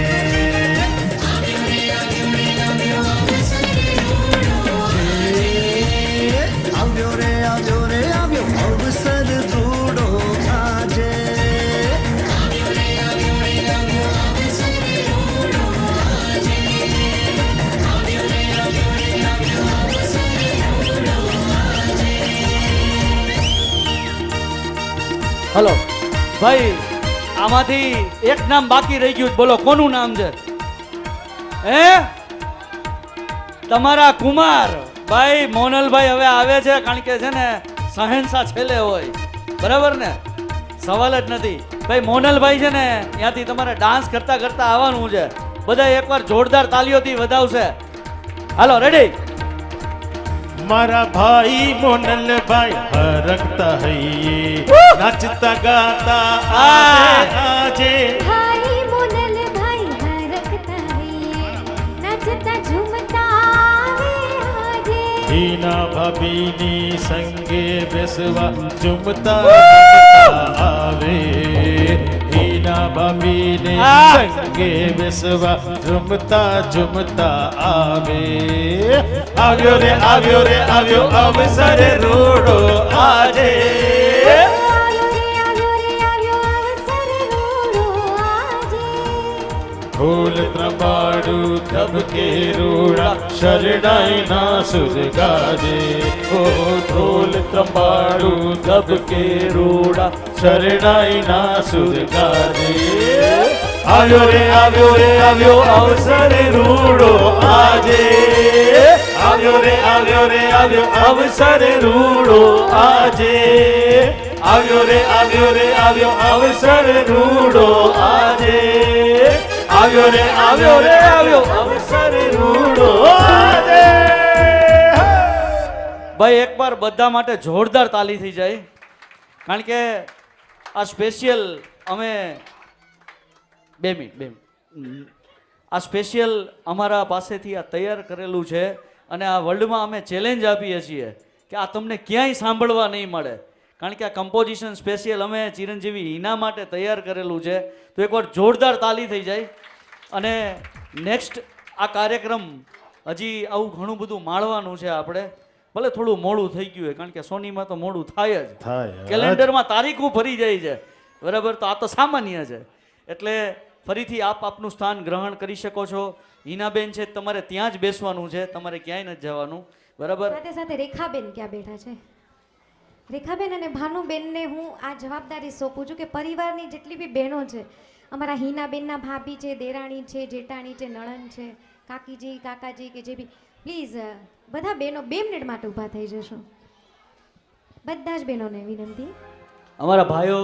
હલો ભાઈ, આમાંથી એક નામ બાકી રહી ગયું, બોલો કોનું નામ છે? હે, તમારા કુમાર ભાઈ મોનલભાઈ હવે આવે છે, કારણ કે છે ને શહેનશાહ છેલ્લે હોય, બરાબર ને? સવાલ જ નથી ભાઈ. મોનલભાઈ છે ને ત્યાંથી તમારે ડાન્સ કરતા કરતા આવવાનું છે. બધા એકવાર જોરદાર તાલીઓથી વધાવશે. હાલો, રેડી? મારા ભાઈ મોનલભાઈ હરકતા હૈયે, નાચતા ગાતા આજે भाई मोनल भाई हरकता है नाचता झूमता आवे आजे हीना ભાભીની સંગે બેસવા ઝુમતા આવે. હીના ભાભીને સંગે બેસવા ઝુમતા આવે. આવ્યો રે આવ્યો રે આવ્યો અવસર રૂડો આજે. आयो रे आयो अवसर रूड़ो आजे ઢોલ ત્રંબાડું ધબકે રૂડા શરણાઈ ના સુર ગાજે. ઓ ઢોલ ત્રંબાડું ધબકે રૂડા શરણાઈ ના સુર ગાજે. આવ્યો રે આવ્યો અવસર રૂડો આજે. આવ્યો રે આવ્યો અવસર રૂડો આજે. આવ્યો રે આવ્યો અવસર રૂડો આજે. આવ્યો રે આવ્યો અવસર રૂડો આજે. ભાઈ એકવાર બધા માટે જોરદાર તાલી થઈ જાય, કારણ કે આ સ્પેશિયલ અમે 2 મિનિટ આ સ્પેશિયલ અમારા પાસેથી આ તૈયાર કરેલું છે, અને આ વર્લ્ડમાં અમે ચેલેન્જ આપીએ છીએ કે આ તમને ક્યાંય સાંભળવા નહીં મળે, કારણ કે આ કમ્પોઝિશન સ્પેશિયલ અમે ચિરંજીવી હિના માટે તૈયાર કરેલું છે. તો એકવાર જોરદાર તાલી થઈ જાય. અને નેક્સ્ટ આ કાર્યક્રમ હજી આવું ઘણું બધું માણવાનું છે આપણે, ભલે થોડું મોડું થઈ ગયું હોય, કારણ કે સોનીમાં તો મોડું થાય જ, કેલેન્ડરમાં તારીખો ફરી જાય છે, બરાબર? તો આ તો સામાન્ય છે. એટલે ફરીથી આપનું સ્થાન ગ્રહણ કરી શકો છો. હિનાબેન છે, તમારે ત્યાં જ બેસવાનું છે, તમારે ક્યાંય નથી જવાનું, બરાબર? સાથે સાથે રેખાબેન ક્યાં બેઠા છે? રેખાબેન અને ભાનુબેનને હું આ જવાબદારી સોંપું છું કે પરિવારની જેટલી બી બહેનો છે, અમારા હિનાબેનના ભાભી છે, દેરાણી છે, જેઠાણી છે, નણંદ છે, કાકીજી કાકાજી કે જે બી, પ્લીઝ બધા બહેનો 2 મિનિટ માટે ઊભા થઈ જશો. બધા જ બહેનોને વિનંતી. અમારા ભાઈઓ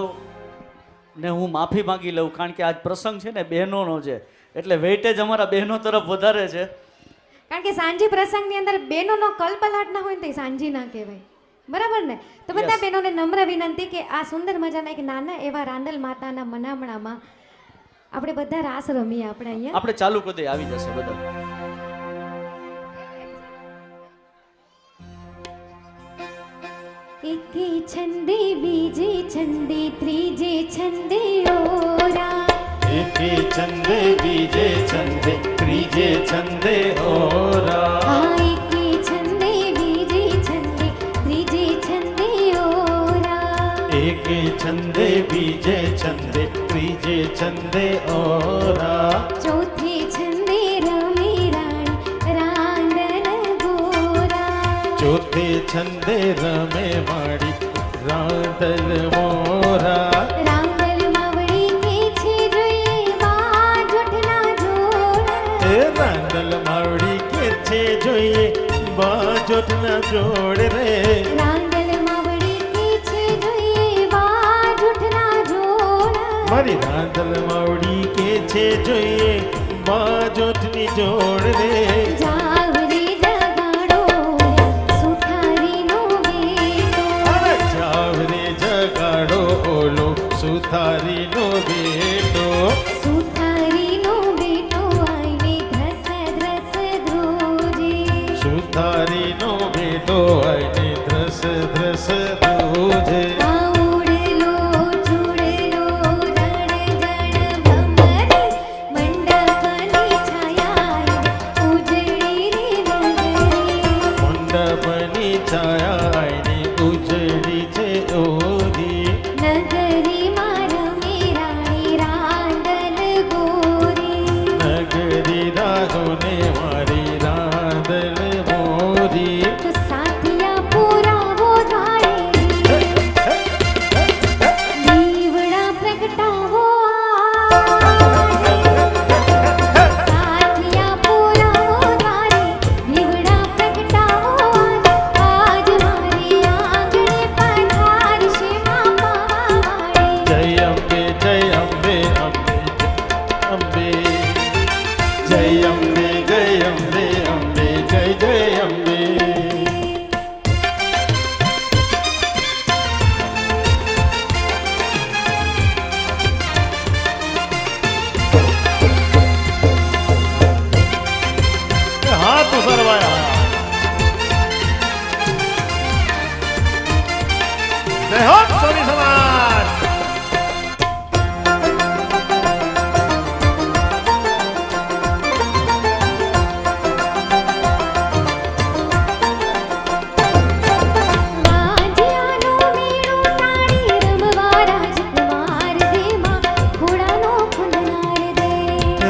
ને હું માફી માંગી લઉં, કારણ કે આજ પ્રસંગ છે ને બહેનોનો છે, એટલે વેઇટેજ અમારા બહેનો તરફ વધારે છે. કારણ કે સાંજી પ્રસંગની અંદર બહેનોનો કલબલાટ ના હોય ને તો સાંજી ના કહેવાય, બરાબર ને? તો બધા Yes. બહેનોને નમ્ર વિનંતી કે આ સુંદર મજાના એક નાના એવા રાંદલ માતાના મનામણામાં આપણે બધા રાસ રમીએ. આપણે અહીંયા આપણે ચાલુ કરી દઈએ, આવી જશે બધા. એકે છંદે બીજે છંદે ત્રીજે છંદે ઓરા, એકે છંદે બીજે છંદે ત્રીજે છંદે ઓરા. આ એકે છંદે બીજે છંદે ત્રીજે છંદે ઓરા, એકે છંદે બીજે છંદે ત્રીજે છંદે ઓરા. ચોથે છંદે રમે રાણી રાંદલ ગોરા, ચોથે છંદે રમે માડી રાંદલ મોરા. રાંદલ માવડી કે છે જોઈએ બાજોઠના જોડ, એ રાંદલ માવડી કે છે જોઈએ બાજોઠના જોડ રે. રાંદલ માવડી કે છે જોઈએ બાજોઠના જોડ, મારી રાંદલ માવડી કે છે જોઈએ બાજોઠની જોડ રે. જાવરી જગાડો સુથારીનો બેટો, અરે જાવ રે જગાડો ઓલો સુથારીનો બેટો. સુથારીનો બેટો આઈને ધ્રસ ધ્રસ ધ્રુજે, સુથારીનો બેટો આઈને ધ્રસ ધ્રસ ધ્રુજે. આઉડલો ચૂડલો જણ જણ ભમરે, મંડપની છાયા ઉજળી રે નગરી, મંડપની છાયા આઈને ઉજળી છે ઓરી. નગરીમાં રમે રાણી રાંદલ ગોરી, નગરી રાઘોને મારી રાંદલ મોરી. તો સાથિયા પુરાવો થાય, जय हो सोनी समाज।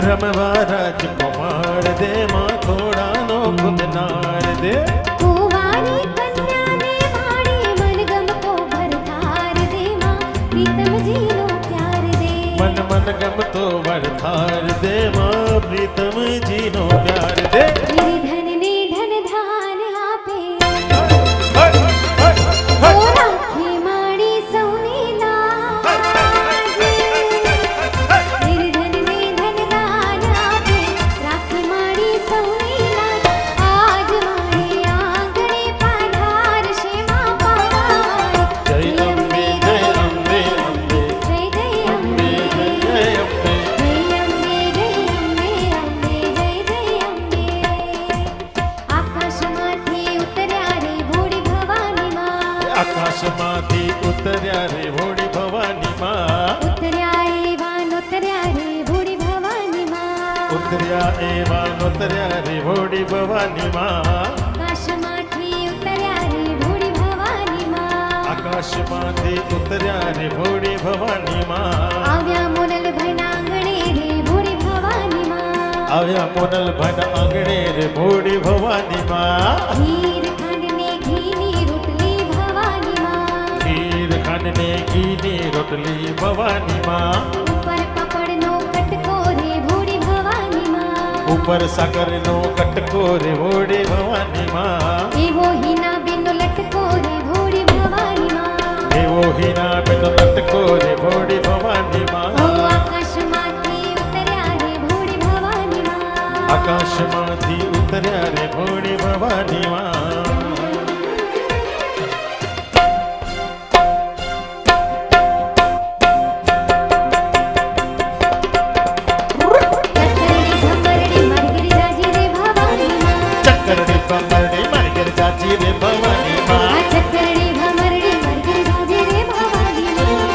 रमवा राजकुमार दे मां थोड़ा नो खुदनार दे कुंवारी कन्या ने माड़ी मनगम को भरतार दे मां प्रीतम जी नो प्यार दे मन मन गम तो वरथार दे मां प्रीतम जी नो प्यार दे धन ने धन धान आपे हट, हट, हट। ओ राखी माड़ी सौनी लाज निर्धन ने धन दान आपे राखी माड़ी सौनी लाज आज मारे आंगणे पधार शेमा पावाई जय अम्बे जय अम्बे अम्बे जय जय अम्बे जय अम्बे जय अम्बे जय अम्बे अम्बे जय जय अम्बे आकाशમાંથી ઉતર્યા રે ભોળી ભવાની માં આકાશમાંથી ઉતર્યા રે ભોળી ભવાની માં ઉતર્યા એવા નોતર્યા રે ભોળી ભવાની માં ઉતર્યા એવા નોતર્યા રે ભોળી ભવાની માં આકાશમાંથી ઉતર્યા રે ભોળી ભવાની માં આકાશમાંથી ઉતર્યા રે ભોળી ભવાની માં આવ્યા મોનલ ભાઈના આંગણે રે ભોળી ભવાની માં આવ્યા મોનલ ભાઈના આંગણે રે ભોળી ભવાની માં ખીર ખાંડને ઘીની રોટલી ભવાની માં ખીર ખાંડને ઘીની રોટલી ભવાની માં ઉપર પાપડનો કટકો રે ભોળી ભવાની માં ઉપર સાકરનો કટકો રે ભોળી ભવાની માં એવો હીના બેનો લટકો રે ભોળી ભવાની માં એવો હીના બેનો લટકો રે ભોળી ભવાની ઓ માં આકાશમાંથી ઉતર્યા રે ભોળી ભવાની માં આકાશમાંથી ઉતર્યા રે ભોળી ભવાની માં ચક્કરડી ભમરડી મારી ગિરજાજી રે ભવાની માં ચક્કરડી ભમરડી મારી ગિરજાજી રે ભવાની માં આ ચક્કરડી ભમરડી મારી ગિરજાજી રે ભવાની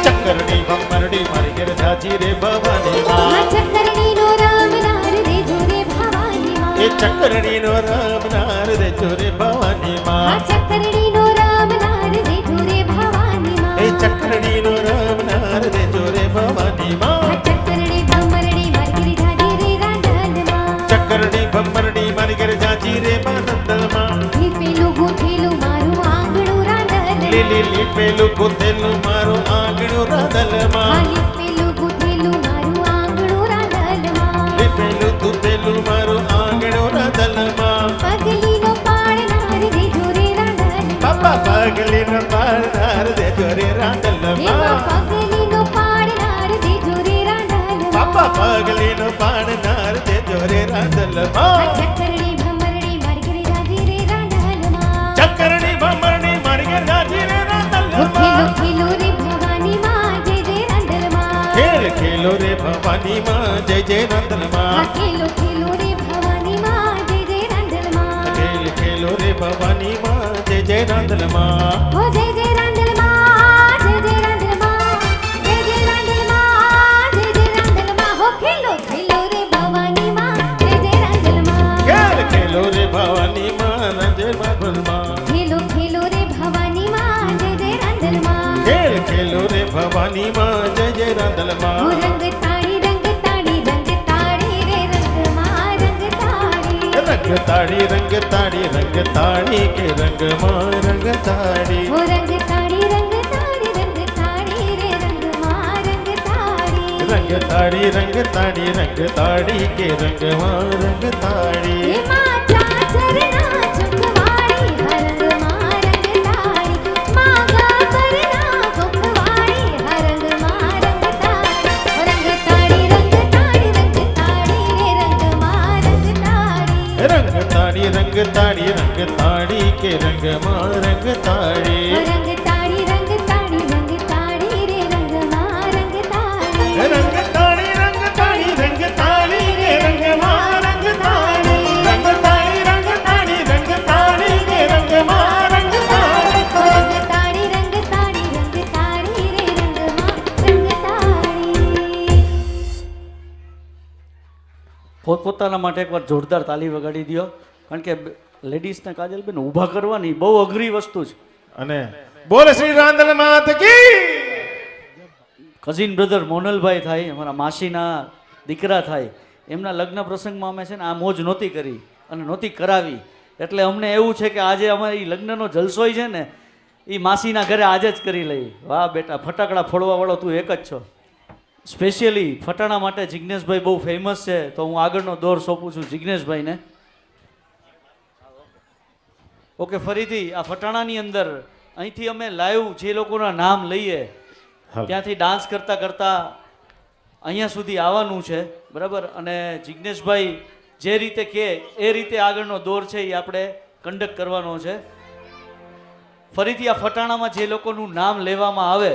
ચક્કરડી ભમરડી મારી ગિરજાજી રે ભવાની આ માં ચક્કરડીનો રામ નાર રે જોરે ભવાની માં એ ચક્કરડીનો રામ નાર રે જોરે ભવાની આ માં ચક્કરડીનો રામ નાર રે જોરે ભવાની માં એ ચક્કરડીનો રામ નાર રે જોરે ભવાની આ માં ચક્કરડી ભમરડી મારી ગિરજાજી રે રાંધણમાં ચક્કરડી ભમરડી મારી ગિરજાજી રે બાંધલમાં લીપેલું ગૂંથેલું મારું આંગણું રાંધણમાં લીલી લીપેલું ગૂંથેલું મારું આંગણું આ રાંધલમાં લીપેલું ગૂંથેલું મારું આંગણું રાંધણમાં લીપેલું ગૂંથેલું મારું આંગણું રાંધલમાં પગલીનો પાળનાર રે જોરે રાંધણમાં બાપા પગલીનો પાળનાર દે જોરે એવા રાંધલમાં પગલીનો પાળનાર રે જોરે રાંધણમાં બાપા પગલીનો પાળનાર દે જોરે આ રાંધલમાં ચક્કરડી ભમરડી મારી ગિરજાજી રે રાંધણમાં ચક્કરડી ભમરડી મારી ગિરજાજી રે ખેલો રાંધલમાં ખેલો રે ભવાની માં જય જય રાંધણમાં ખેલ ખેલો રે ભવાની માં જય જય આ રાંધલમાં ખેલો ખેલો રે ભવાની માં જય જય રાંધણમાં ખેલ ખેલો રે ભવાની માં જય જય રાંધલમાં ઓ જય જય રાંધણમાં જય જય રાંધણમાં જય જય રાંધણમાં જય જય રાંધણમાં હો ખેલો ખેલો રે ભવાની માં જય જય રાંધણમાં ખેલ ખેલો રે ભવાની માં જય રાંધલમાં ખેલો ખેલો રે ભવાની માં જય જય રાંધણમાં ખેલ ખેલો રે ભવાની માં જય જય ઓ રાંધલમાં રંગ તાળી રે રંગમાં રંગ તાળી રંગ તાળી રંગ તાળી રંગ તાળી કે રંગમાં રંગ તાળી ઓ રંગ તાળી રે રંગમાં રંગ તાળી રંગ તાળી રંગ તાળી રંગ તાળી કે રંગમાં રંગ તાળી હે માતા ચરના ચુકવાડી હરંગમાં રંગ તાળી માગા કરના ગોખવાડી હરંગમાં રંગ તાળી રંગ તાળી રે રંગમાં રંગ તાળી રંગ તાળી રંગ તાળી રંગ તાળી કે રંગમાં રંગ તાળી રંગ તાળી રે રંગમાં રંગ તાળી રંગ તાળી રંગ તાળી રંગ તાળી કે રંગમાં રંગ તાળી રંગ તાળી રંગ તાળી રંગ તાળી કે રંગમાં રંગ તાળી રંગ તાળી પોતપોતાના માટે એકવાર જોરદાર તાલી વગાડી દો, કારણ કે લેડીઝને કાજલબેન ઊભા કરવાની બહુ અઘરી વસ્તુ છે. અને બોલે શ્રી રાંદલ માત કી. કઝિન બ્રધર મોનલભાઈ થાય, અમારા માસીના દીકરા થાય, એમના લગ્ન પ્રસંગમાં અમે છે ને આ મોજ નહોતી કરી અને નહોતી કરાવી, એટલે અમને એવું છે કે આજે અમારી લગ્નનો જલસોય છે ને એ માસીના ઘરે આજે જ કરી લઈ. વાહ બેટા, ફટાકડા ફોડવા વાળો તું એક જ છો. સ્પેશિયલી ફટાણા માટે જિજ્ઞેશભાઈ બહુ ફેમસ છે, તો હું આગળનો દોર સોંપું છું જિજ્ઞેશભાઈને. ઓકે, ફરીથી આ ફટાણાની અંદર અહીંથી અમે લાઈવ જે લોકોના નામ લઈએ ત્યાંથી ડાન્સ કરતા કરતા અહીંયા સુધી આવવાનું છે, બરાબર? અને જિજ્ઞેશભાઈ જે રીતે કહે એ રીતે આગળનો દોર છે એ આપણે કંડક્ટ કરવાનો છે. ફરીથી આ ફટાણામાં જે લોકોનું નામ લેવામાં આવે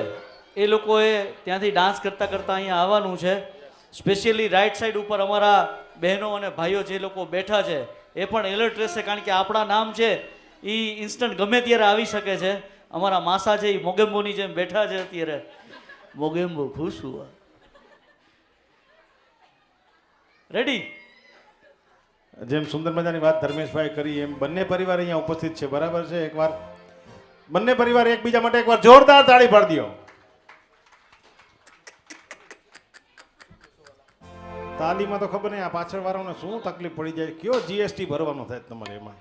એ લોકોએ ત્યાંથી ડાન્સ કરતા કરતા અહીંયા આવવાનું છે. સ્પેશિયલી રાઈટ સાઈડ ઉપર અમારા બહેનો અને ભાઈઓ જે લોકો બેઠા છે એ પણ એલર્ટ રહેશે, કારણ કે આપણા નામ છે એ ઇન્સ્ટન્ટ ગમે ત્યારે આવી શકે છે. અમારા માસા છે એ મોગેમ્બોની જેમ બેઠા છે અત્યારે. મોગેમ્બો ખુશ હુઆ. રેડી? જેમ સુંદર મજાની વાત ધર્મેશભાઈ કરી એમ બંને પરિવાર અહીંયા ઉપસ્થિત છે, બરાબર છે? એકવાર બંને પરિવાર એકબીજા માટે એકવાર જોરદાર તાળી પાડી દો. તાલીમાં તો ખબર નહીં આ પાછળ વાળાને શું તકલીફ પડી જાય. કયો જીએસટી ભરવાનો થાય તમારે? એમાં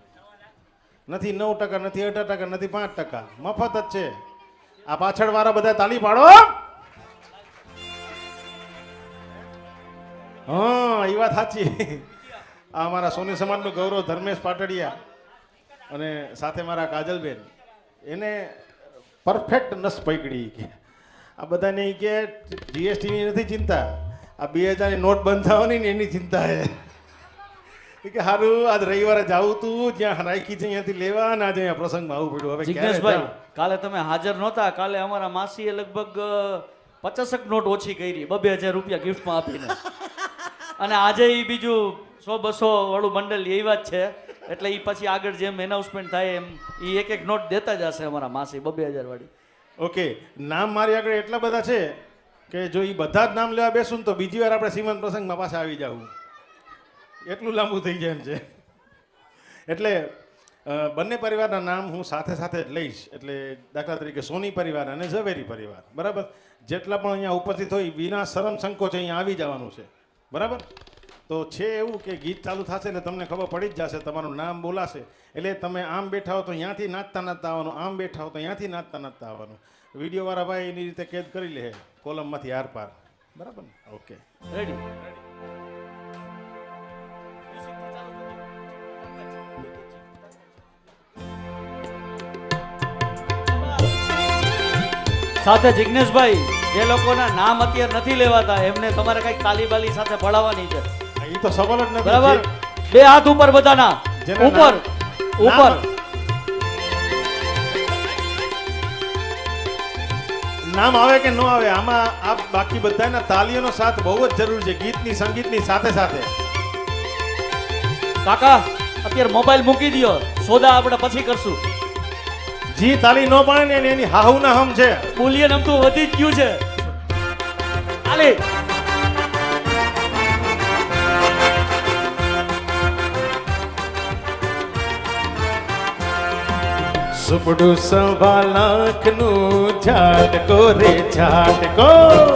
નથી 9%, નથી 18%, નથી 5%, મફત જ છે. આ પાછળ વાળા બધા તાળી પાડો. હા, એ વાત સાચી. આ અમારા સોની સમાજનું ગૌરવ ધર્મેશ પાટડિયા અને સાથે મારા કાજલબેન, એને પરફેક્ટ નસ પકડી કે આ બધાને કે જીએસટીની નથી ચિંતા, આ 2000ની નોટ બંધ થવાની ને એની ચિંતા છે કે સારું આજ રવિવારે જાવું તું જ્યાં રાખી છે અહીંયાથી લેવા અને આજે અહીંયા પ્રસંગમાં આવવું પડ્યું. હવે જિજ્ઞેશભાઈ, કાલે તમે હાજર નહોતા. કાલે અમારા માસીએ લગભગ 50 નોટ ઓછી કરી, 2000 રૂપિયા ગિફ્ટમાં આપીને. અને આજે એ બીજું 100-200 વાળું બંડલ એ વાત છે, એટલે એ પછી આગળ જેમ એનાઉન્સમેન્ટ થાય એમ એ એક એક નોટ દેતા જ હશે અમારા માસી 2000 વાળી. ઓકે, નામ મારી આગળ એટલા બધા છે કે જો એ બધા જ નામ લેવા બેસું તો બીજી વાર આપણે સીમંત પ્રસંગમાં પાછા આવી જવું, એટલું લાંબુ થઈ જાય એમ છે. એટલે બંને પરિવારના નામ હું સાથે સાથે જ લઈશ. એટલે દાખલા તરીકે સોની પરિવાર અને ઝવેરી પરિવાર, બરાબર? જેટલા પણ અહીંયા ઉપસ્થિત હોય વિના શરમ સંકોચ અહીંયા આવી જવાનું છે, બરાબર? તો છે એવું કે ગીત ચાલુ થશે એટલે તમને ખબર પડી જ જશે, તમારું નામ બોલાશે એટલે તમે આમ બેઠા હો તો અહીંયાથી નાચતા નાચતા આવવાનું, આમ બેઠા હો તો અહીંયાથી નાચતા નાચતા આવવાનું. વિડીયોવાળા ભાઈ એની રીતે કેદ કરી લે કોલમમાંથી આર પાર, બરાબર ને? Okay, ready? સાથે જિજ્ઞેશભાઈ, જે લોકોના નામ અત્યારે નથી લેવાતા એમને તમારે કઈક તાલી બાલી સાથે ભળાવવાની છે. એ તો સવાલ જ નથી. બરાબર? બે હાથ ઉપર બધાના, ઉપર ઉપર. નામ આવે કે ન આવે આમાં આ બાકી બધાના તાલીઓનો સાથ બહુ જ જરૂરી છે, ગીતની સંગીતની સાથે સાથે. કાકા, અત્યારે મોબાઈલ મૂકી દો, સોદા આપણે પછી કરશું. જી તાલી ન પાડે ને એની હાહુના હમ છે. બુલિયન આમ તો વધી જ ગયું છે. આલે સુપડું 1.25 લાખનું ઝાટકો રે ઝાટકો.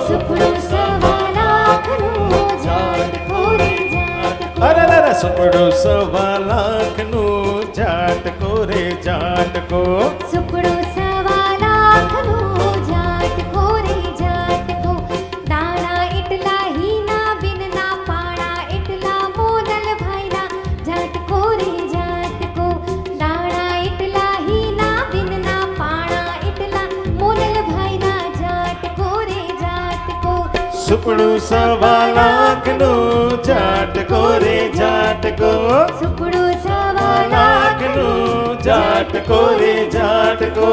સુપડું 1.25 લાખનું ઝાટકો રે ઝાટકો. અરે અરે સુપડું 1.25 લાખનું ઝાટકો રે ઝાટકો. સુપડું 1.25 લાખનું ઝાટકો રે ઝાટકો. દાણા એટલા હીના બિનના પાણા એટલા મોદલ ભાઈના ઝાટકો રે ઝાટકો. દાણા એટલા હીના બિનના પાણા એટલા મોદલ ભાઈના ઝાટકો રે ઝાટકો. સુપડું 1.25 લાખનું ઝાટકો રે ઝાટકો. સુપડું 1.25 લાખનું ઝાટકો રે ઝાટકો.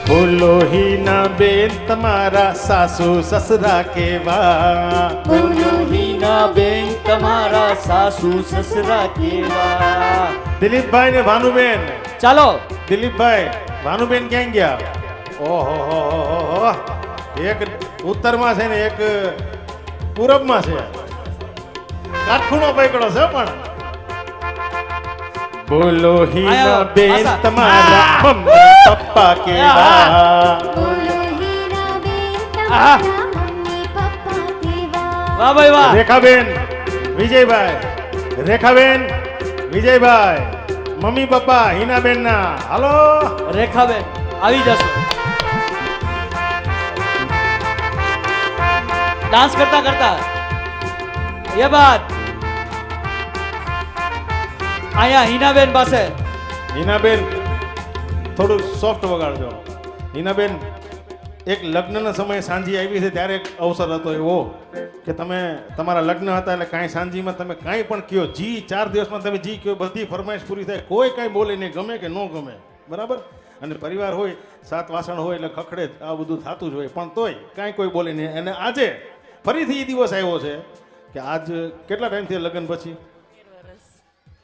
ફૂલો હીના બેન તમારા સાસુ સસરા કેવા? બોલો હીના બેન તમારા સાસુ સસરા કેવા? દિલીપભાઈ ને ભાનુબેન. ચાલો દિલીપભાઈ, ભાનુબેન ક્યાં ગયા? ઓહો, એક ઉત્તરમાં છે ને એક પૂરબમાં છે. કાટખૂણો પકડો છે પણ. બોલો હીના બેન તમારા મમ્મી પપ્પા કેવા? બોલો હીરાબેન તમારા મમ્મી પપ્પા કેવા? વાહ ભાઈ વાહ. રેખાબેન, વિજયભાઈ. રેખાબેન, વિજયભાઈ, મમ્મી પપ્પા હીનાબેન ના. હાલો રેખાબેન આવી જશો. ડાન્સ કરતા કરતા ये बात आया हीनाबेन પાસે. હીનાબેન થોડું સોફ્ટ વગાડજો. હીનાબેન, એક લગ્નના સમયે સાંજી આવી છે ત્યારે એક અવસર હતો એવો કે તમે તમારા લગ્ન હતા એટલે કાંઈ સાંજીમાં તમે કાંઈ પણ કયો, જી 4 દિવસમાં તમે જી કયો, બધી ફરમાઈશ પૂરી થાય, કોઈ કાંઈ બોલે નહીં, ગમે કે ન ગમે, બરાબર. અને પરિવાર હોય, 7 વાસણ હોય એટલે ખખડે, આ બધું થતું જ હોય, પણ તોય કાંઈ કોઈ બોલે નહીં. અને આજે ફરીથી એ દિવસ આવ્યો છે કે આજ કેટલા ટાઈમથી લગ્ન પછી?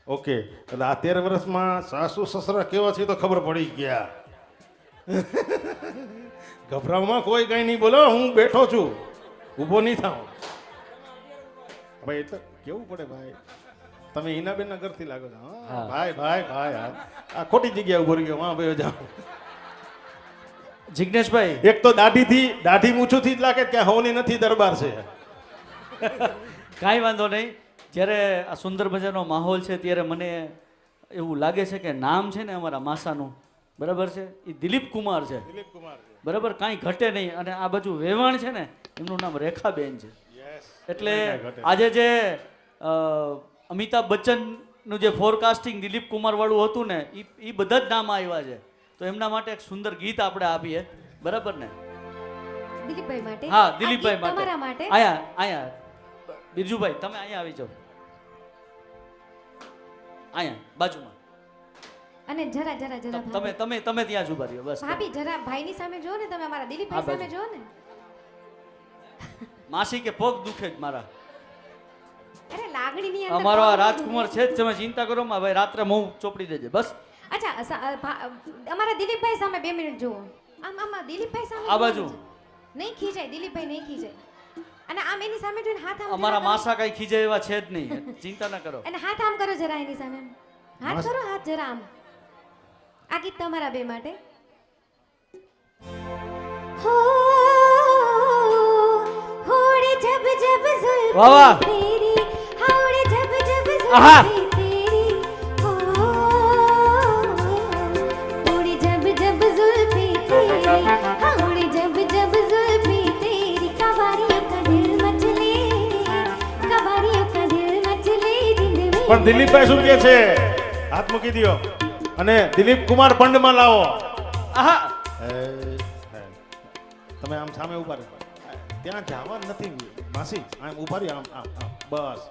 ઓકે, એટલે આ 13 વર્ષમાં સાસુ સસરા કેવા છે તો ખબર પડી ગયા. ગભરાવમાં કોઈ કઈ નહીં બોલો, હું બેઠો છું, ઊભો નહીં થાવ ભાઈ. એટલે કેવું પડે ભાઈ, તમે હિનાબેન ના ઘરથી લાગો છો. હા ભાઈ ભાઈ ભાઈ, આ ખોટી જગ્યા ઉભો રહી ગયો, વાં ભાઈ જાઓ. જિગ્નેશભાઈ, એક તો દાઢી મૂછુંથી જ લાગે કે હોની નથી, દરબાર છે. કાંઈ વાંધો નહીં. જ્યારે આ સુંદર મજાનો માહોલ છે ત્યારે મને એવું લાગે છે કે નામ છે ને અમારા માસાનું, બરાબર છે, એ દિલીપ કુમાર છે. દિલીપ કુમાર છે. બરાબર, કાંઈ ઘટે નહીં. અને આ બાજુ વેવાણ છે ને એમનું નામ રેખાબેન છે. એટલે આજે જે અમિતાભ બચ્ચનનું જે ફોરકાસ્ટિંગ દિલીપ કુમાર વાળું હતું ને, એ બધા જ નામ આવ્યા છે. તો એમના માટે એક સુંદર ગીત આપણે આપીએ, બરાબર ને? દિલીપભાઈ માટે? હા, આ દિલીપભાઈ ગીત તમારા માટે. માટે? આયા બિરજુભાઈ, તમે અહીંયા આવી જાઓ, અહીંયા બાજુમાં. અને જરા તમે ત્યાં જ ઉભા રહ્યો બસ. ભાભી જરા ભાઈની સામે જો ને, તમે અમારા દિલીપભાઈ આ સામે જો ને. માસી કે પગ દુખે જ મારા. અરે લાગણીની અંદર અમારો આ પગ રાજકુમાર દુખે. છે જ, તમે ચિંતા કરો માં ભાઈ, રાત્રે મોં ચોપડી દેજે બસ. અચ્છા, અમારા દિલીપભાઈ સામે 2 મિનિટ જુઓ. આમ દિલીપભાઈ સામે આ જુઓ. બાજુ. નહીં ખીજાય, દિલીપભાઈ નહીં ખીજાય. અને આમ એની સામે જોઈને હાથ આમ અમારા જરા કરો. માસા કઈ ખીજે એવા છે જ નહીં, ચિંતા ના કરો. અને હાથ આમ કરો જરા એની સામે. હાથ કરો, હાથ જરા આમ. આ ગીત તમારા બે માટે. હો હોડે જબ જબ ઝુલ્ફી વાહ, વાહ. તેરી, હોડે જબ જબ આહા. ઝુલ્ફી તેરી, હો હોડે જબ જબ ઝુલ્ફી તેરી, હોડે જબ જબ ઝુલ્ફી તેરી, કવારીઓ કા દિલ મચલે, કવારીઓ કા દિલ મચલે જિંદગી. પણ દિલીપભાઈ શું કહે છે? હાથ મૂકી દ્યો અને દિલીપ કુમાર ફંડમાં લાવો. આહા, તમે આમ સામે ઉભા રહો, ત્યાં જવા નથી માસી, આમ ઉભા રહી, આમ આમ આમ, બસ.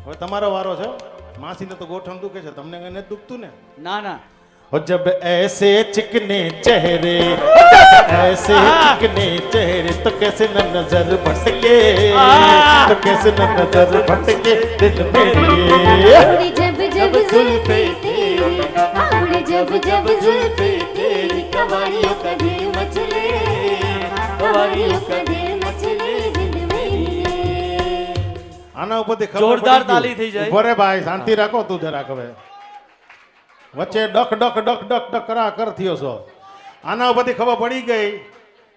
હવે તમારો વારો છે. માસીને તો ગોઠણ દુખે છે, તમને કઈ નથી દુખતું ને? ના ના, हो जब ऐसे चिकने चेहरे, ऐसे चिकने चेहरे तो कैसे न नजर भटके, तो कैसे न नजर भटके दिल मेरे. उड़े जब जब जुल्फे तेरी, उड़े जब जब जुल्फे तेरी, कवारियों का दिल मचले, कवारियों का दिल मचले जिंद मेरी. આના ઉપરથી ખબર જોરદાર પડી ગયું. તાલી થઈ જાય. ઉભો રે ભાઈ, શાંતિ રાખો તું જરાક. હવે વચ્ચે duck duck duck duck duck કરા કર થયો છો. આના ઉપરથી ખબર પડી ગઈ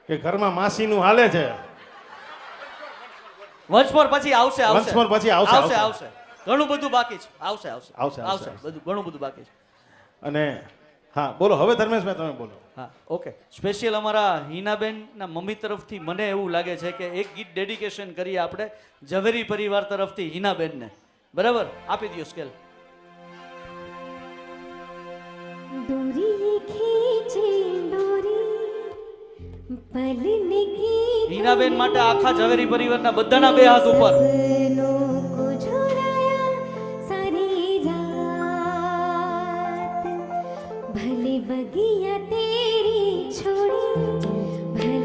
કે ઘરમાં માસીનું હાલે છે. વંશમોર પછી આવશે વંશમોર પછી આવશે, આવશે આવશે. આવશે ઘણું બધું બાકી છે. આવશે આવશે આવશે, આવશે આવશે. બધું ઘણું બધું બાકી છે. અને હા બોલો હવે ધર્મેશભાઈ, તમે બોલો. હા, ઓકે. સ્પેશિયલ અમારા હિનાબેનના મમ્મી તરફથી મને એવું લાગે છે કે એક ગીત ડેડિકેશન કરીએ આપણે ઝવેરી પરિવાર તરફથી હિનાબેનને, બરાબર? આપી દો સ્કેલ. दूरी खींचे डोरी पलने की હિનાબેન માટે આખા ઝવેરી પરિવારના બધાના બે હાથ ઉપર. सपनों को झुलाया सारी रात भले बगिया तेरी छोड़ी भले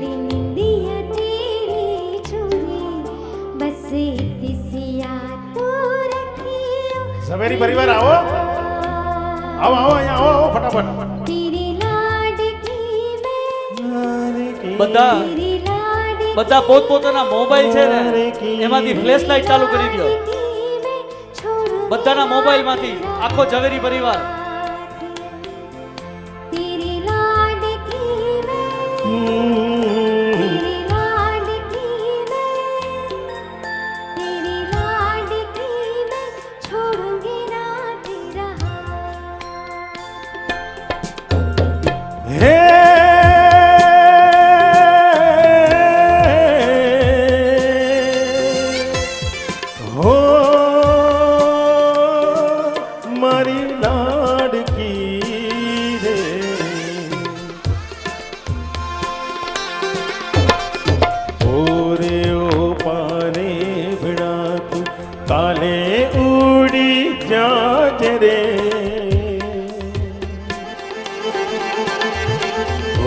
ઝવેરી પરિવાર આવો આવો આવો અહીંયા આવો આવો ફટાફટ तेरी लाडकी मैं બધા तेरी लाडकी બધા પોતપોતાના મોબાઈલ છે ને એમાંથી ફ્લેશ લાઇટ ચાલુ કરી દો બધાના મોબાઈલમાંથી આખો ઝવેરી પરિવાર तेरी लाडकी मैं तेरी लाडकी मैं छोड़ूंगी ना तेरा હે હો મારી લાડકી રે ઓરે ઓ પારે ભડાતું કાલે ઉડી જાજે રે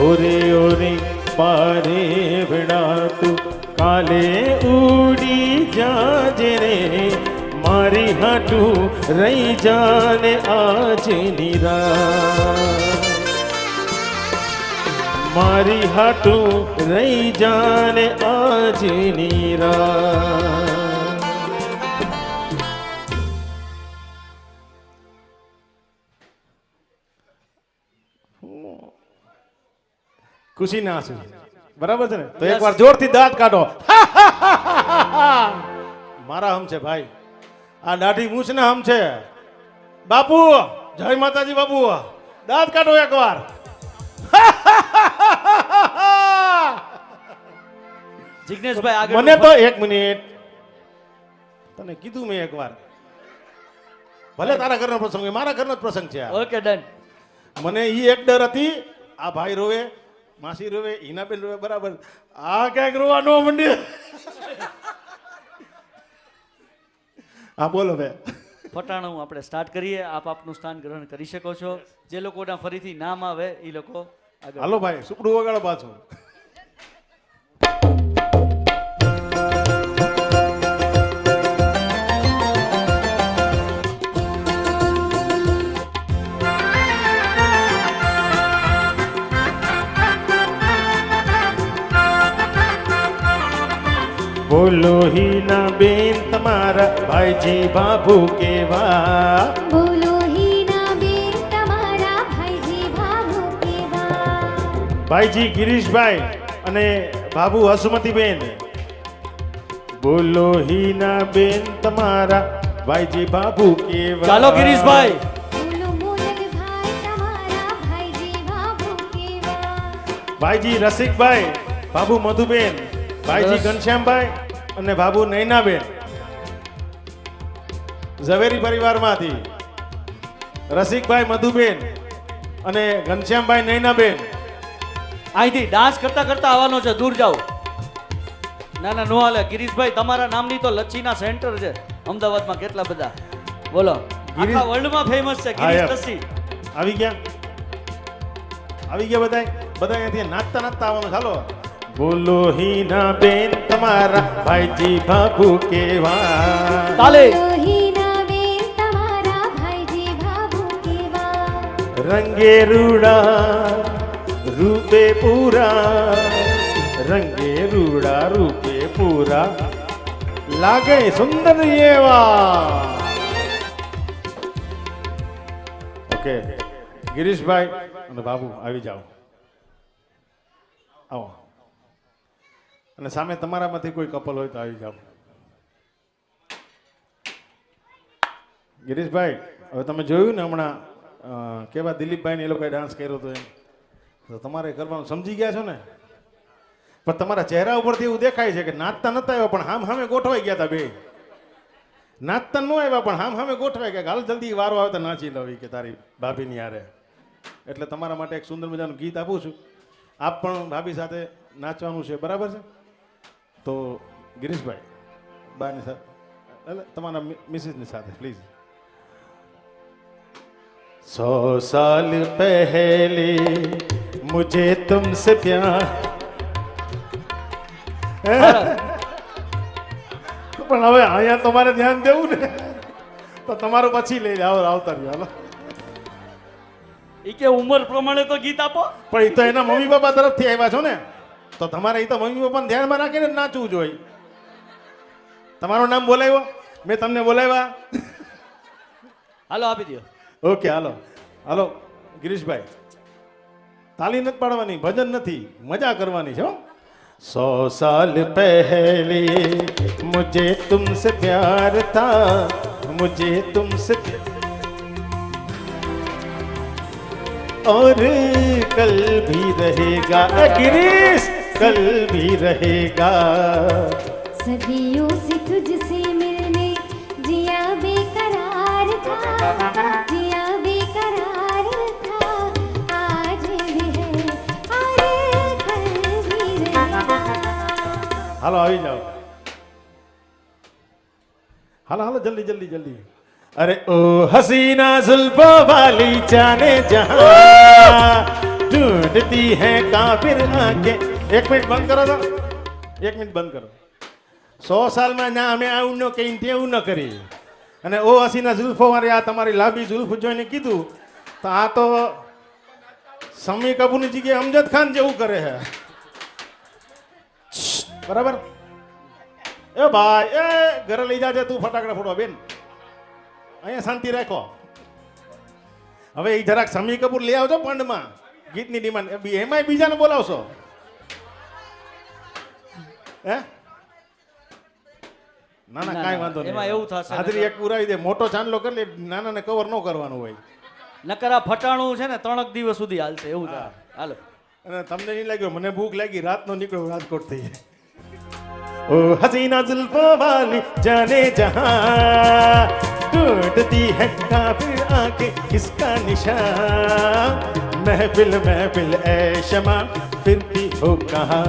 ઓરે ઓરે પારે ભડાતું કાલે ઉડી જાજે રે મારી હાટું રહી જાને આજ નિરા મારી હાટું રહી જાને આજ નિરા ખુશી ના આંસુ બરાબર છે ને તો Yes. એકવાર જોરથી દાંત કાઢો મારા હમ છે ભાઈ આ દાઢી મૂછના હમ છે બાપુ જય માતાજી બાપુ દાંત કાઢો એકવાર જિગ્નેશભાઈ આગળ મને તો એક મિનિટ તને કીધું મેં એકવાર ભલે તારા ઘરનો પ્રસંગ હોય મારા ઘરનો જ પ્રસંગ છે આ. ઓકે ડન મને ઈ એક ડર હતી આ ભાઈ રોવે માસી રોવે હિનાબેન રોવે બરાબર આ ક્યાંક રોવા નો મંડી હા બોલો બે ફટાણું આપણે સ્ટાર્ટ કરીએ આપ આપનું સ્થાન ગ્રહણ કરી શકો છો જે લોકોના ફરીથી નામ આવે એ લોકો આગળ હાલો ભાઈ સુપડું વગાડો પાછું બોલો હીના બેન તમારા ભાઈજી બાબુ કેવા બોલો હીના બેન તમારા ભાઈજી ભાભુ કેવા ભાઈજી ગિરીશભાઈ અને બાબુ હસુમતીબેન બોલો હીના બેન તમારા ભાઈજી બાબુ કેવા ચાલો ગિરીશભાઈ બોલો મોનલભાઈ તમારા ભાઈજી ભાભુ કેવા ભાઈજી રસિકભાઈ બાબુ મધુબેન ભાઈજી સરસ. ઘનશ્યામભાઈ અને બાબુ નૈનાબેન ઝવેરી પરિવારમાંથી રસિકભાઈ મધુબેન અને ઘનશ્યામભાઈ નૈનાબેન અહીંથી ડાન્સ કરતા કરતા આવવાનો છે દૂર જાઓ ના ના નો હાલે ગિરીશભાઈ તમારા નામની તો લચ્છીના સેન્ટર છે અમદાવાદમાં કેટલા બધા બોલો ગિરીશ- આખા વર્લ્ડમાં ફેમસ છે હા, યાર. ગિરીશ લસ્સી આવી ગયા બધાય અહીંયાથી નાચતા નાચતા આવવાનું ચાલો બોલો હીના બેન તમારા ભાઈજી બાબુ કેવા તાલે બોલો હીના બેન તમારા ભાઈજી ભાભુ કેવા રંગે રૂડા રૂપે પૂરા રંગે રૂડા રૂપે પૂરા લાગે સુંદર એવા ઓકે ગિરીશભાઈ અને બાબુ આવી જાઓ આવો અને સામે તમારામાંથી કોઈ કપલ હોય તો આવી જાઓ ગિરીશભાઈ હવે તમે જોયું ને હમણાં કેવા દિલીપભાઈ ને એ લોકોએ ડાન્સ કર્યો હતો એમ તો તમારે કરવાનું સમજી ગયા છો ને પણ તમારા ચહેરા ઉપરથી એવું દેખાય છે કે નાચતા નતા આવ્યા પણ હામ હામે ગોઠવાઈ ગયા હતા બે નાચતા ન આવ્યા પણ હામ હામે ગોઠવાઈ ગયા હાલ જલ્દી વારો આવે તો નાચી લવી કે તારી ભાભીની યારે એટલે તમારા માટે એક સુંદર મજાનું ગીત આપું છું આપ પણ ભાભી સાથે નાચવાનું છે બરાબર છે તો ગિરીશભાઈ બાની સાથે એટલે તમારા મિસિસની સાથે પ્લીઝ 100 साल पहले मुझे तुमसे प्यार પણ હવે અહીંયા તમારે ધ્યાન દેવું ને તો તો તમારું પછી લઈ જાઓ, આવતા રહ્યો હાલો. ઈ કે ઉંમર પ્રમાણે તો ગીત આપો. પણ એ તો એના મમ્મી પપ્પા તરફથી આવ્યા છો ને, તો તમારે એ તો મમ્મી પપ્પાને ધ્યાનમાં રાખીને જ નાચવું જોઈએ. તમારું નામ બોલાવ્યો, મેં તમને બોલાવ્યા. હાલો આપી દો. ઓકે હાલો હાલો ગિરીશભાઈ, તાલી નથી પાડવાની, ભજન નથી, મજા કરવાની છે હો. 100 साल पहले मुझे तुमसे प्यार था, मुझे तुमसे और कल भी रहेगा गिरीश, कल भी रहेगा. सदियों से तुझसे मिलने जिया बेकरार था, जिया बेकरार था. आज भी है और कल भी रहेगा. हालो આવી જાઓ, हालो हालो जल्दी जल्दी जल्दी. अरे ओ हसीना जुल्फों वाली जाने जहां ढूंढती है काफिर आंखें. एक मिनट બંધ કરો તો, એક મિનિટ બંધ કરો. 100 સાલમાં ના અમે આવું ન કહીને તેવું ન કરી, અને ઓ હસીના જુલ્ફો વાળી આ તમારી લાંબી જુલ્ફ જોઈને કીધું તો આ તો સમી કપૂરની જગ્યાએ અમજદ ખાન જેવું કરે છે. બરાબર? એ ભાઈ એ ઘરે લઈ જાજે તું ફટાકડા ફોડવા બેન, અહીંયા શાંતિ રાખો. હવે એ જરાક સમી કપૂર લઈ આવજો પંડમાં, ગીતની ડિમાન્ડ. એમાંય બીજાને બોલાવશો હે? ના ના કાંઈ વાંધો નહીં, એમાં એવું થશે હાજરી એક પુરાવી દે, મોટો ચાંદલો કરી લે, નાના ને કવર ન કરવાનું હોય. નકર આ ફટાણું છે ને 3 દિવસ સુધી હાલશે એવું થાય. હાલો. અને તમને નહીં લાગ્યો મને ભૂખ લાગી, રાતનો નીકળ્યો રાજકોટ થઈ. ओ हसीना जुल्फों वाली जाने जहां ढूंढती है काफिर आंखें किसका निशान. महफिल महफिल ऐ शमा फिरती हो कहाँ,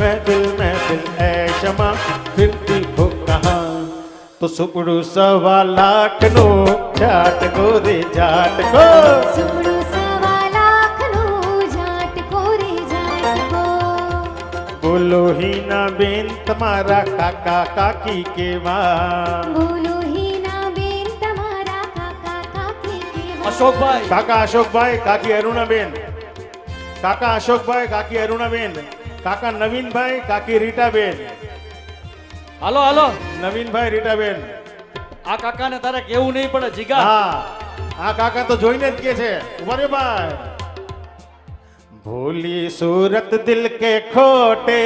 महफिल महफिल ऐ शमा फिरती हो कहाँ. तो सुपड़ू 1.25 લાખનો ઝાટકો રે ઝાટકો. સુપડું 1.25 લાખનું ઝાટકો રે ઝાટકો. બોલો હીના બેન તમારા કાકા કાકી કેવા. બોલો હીના બેન તમારા કાકા કાકી કેવા. અશોકભાઈ, કાકા અશોકભાઈ, કાકી અરુણાબેન. કાકા અશોકભાઈ, કાકી અરુણાબેન. કાકા નવીનભાઈ, કાકી રીટાબેન. હાલો હાલો. નવીનભાઈ, રીટાબેન. આ કાકાને તારે કેવું નહીં પડે જીગા. હા આ કાકા તો જોઈને જ કે છે. ઉભા રહ્યો ભાઈ. भोली सूरत दिल के खोटे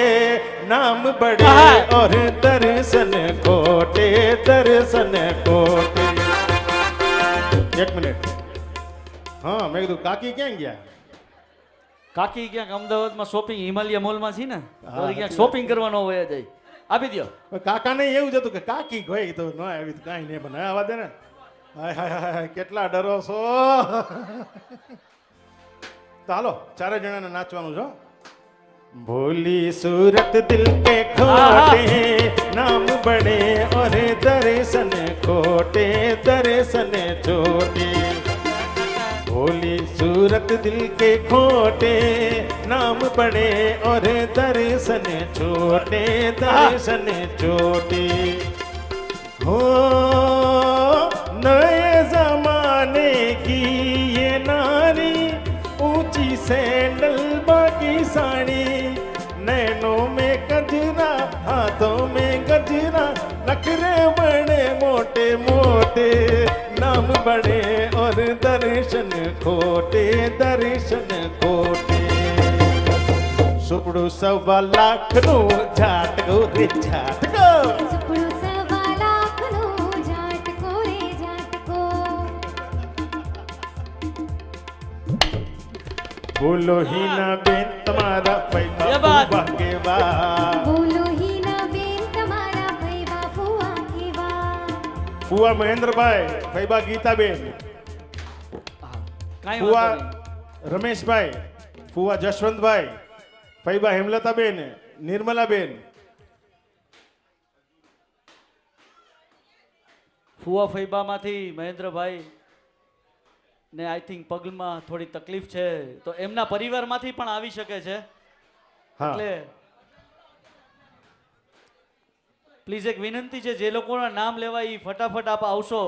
नाम बड़े और दर्शन खोटे दर्शन खोटे. एक मिनट, हाँ મેં કીધું કાકી ક્યાં ગયા? કાકી ક્યાંક અમદાવાદમાં શોપિંગ હિમાલય મોલમાં છે ને, તો હા, ક્યાંક શોપિંગ કરવાનો હોય જાય. આપી દો. કાકાને એવું જ હતું કે કાકી ગઈ તો ન આવી તો કાંઈ નહીં બને. આવા દે ને. હાય હાય હાય કેટલા ડરો છો. તો હાલો ચારે જણાને નાચવાનું છો. ભોલી सूरत दिल के खोटे नाम बड़े और दर्शन खोटे दर्शन छोटे. भोली सूरत दिल के खोटे नाम बड़े और दर्शन छोटे दर्शन छोटे. हो नए जमाने की ये नारी ऊंची सैंडल बाकी साड़ी, नैनों में गजरा हाथों में गजरा, नखरे बड़े मोटे मोटे नाम बड़े और दर्शन खोटे दर्शन खोटे. सुपड़ू 1.25 લાખનું ઝાટકો રે ઝાટકો. સુપડું 1.25 લાખનું ઝાટકો રે ઝાટકો. બોલો હીના બેન તમારા એ પૈસા વાત. ફૂવા કેવા. બોલો હીના બેન તમારા ભૈવા ફુવા કેવા. ફુવા મહેન્દ્રભાઈ, ફૈબા ગીતાબેન. કાંઈ ફુવા વાંધો નહીં. રમેશભાઈ, ફુવા જશવંતભાઈ, ફૈબા હેમલતાબેન, નિર્મલાબેન. ફુવા ફૈબામાંથી મહેન્દ્રભાઈ ને આઈ થિંક પગમાં થોડી તકલીફ છે, તો એમના પરિવારમાંથી પણ આવી શકે છે. હા એટલે પ્લીઝ એક વિનંતી છે, જે લોકોના નામ લેવાય એ ફટાફટ આપ આવશો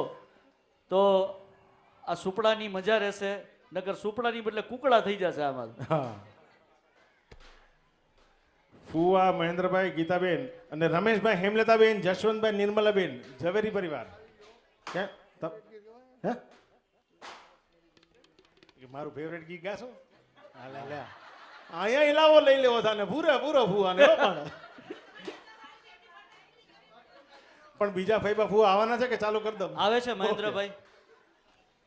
તો આ સુપડાની મજા રહેશે, નકર સુપડાની બદલે કુકડા થઈ જશે આમાં. હા, ફુવા મહેન્દ્રભાઈ, ગીતાબેન અને રમેશભાઈ, હેમલતાબેન, જશવંતભાઈ, નિર્મલાબેન, ઝવેરી પરિવાર. ક્યાં હે મારું ફેવરેટ ગીત ગાશો? હા લે લે, અહીંયા ઇલાવો લઈ લેવો થાને પૂરો ફુવાને પણ બીજા ફઈબા ફુવા આવવાના છે કે ચાલુ કરી દઉં? આવે છે મહેન્દ્રભાઈ.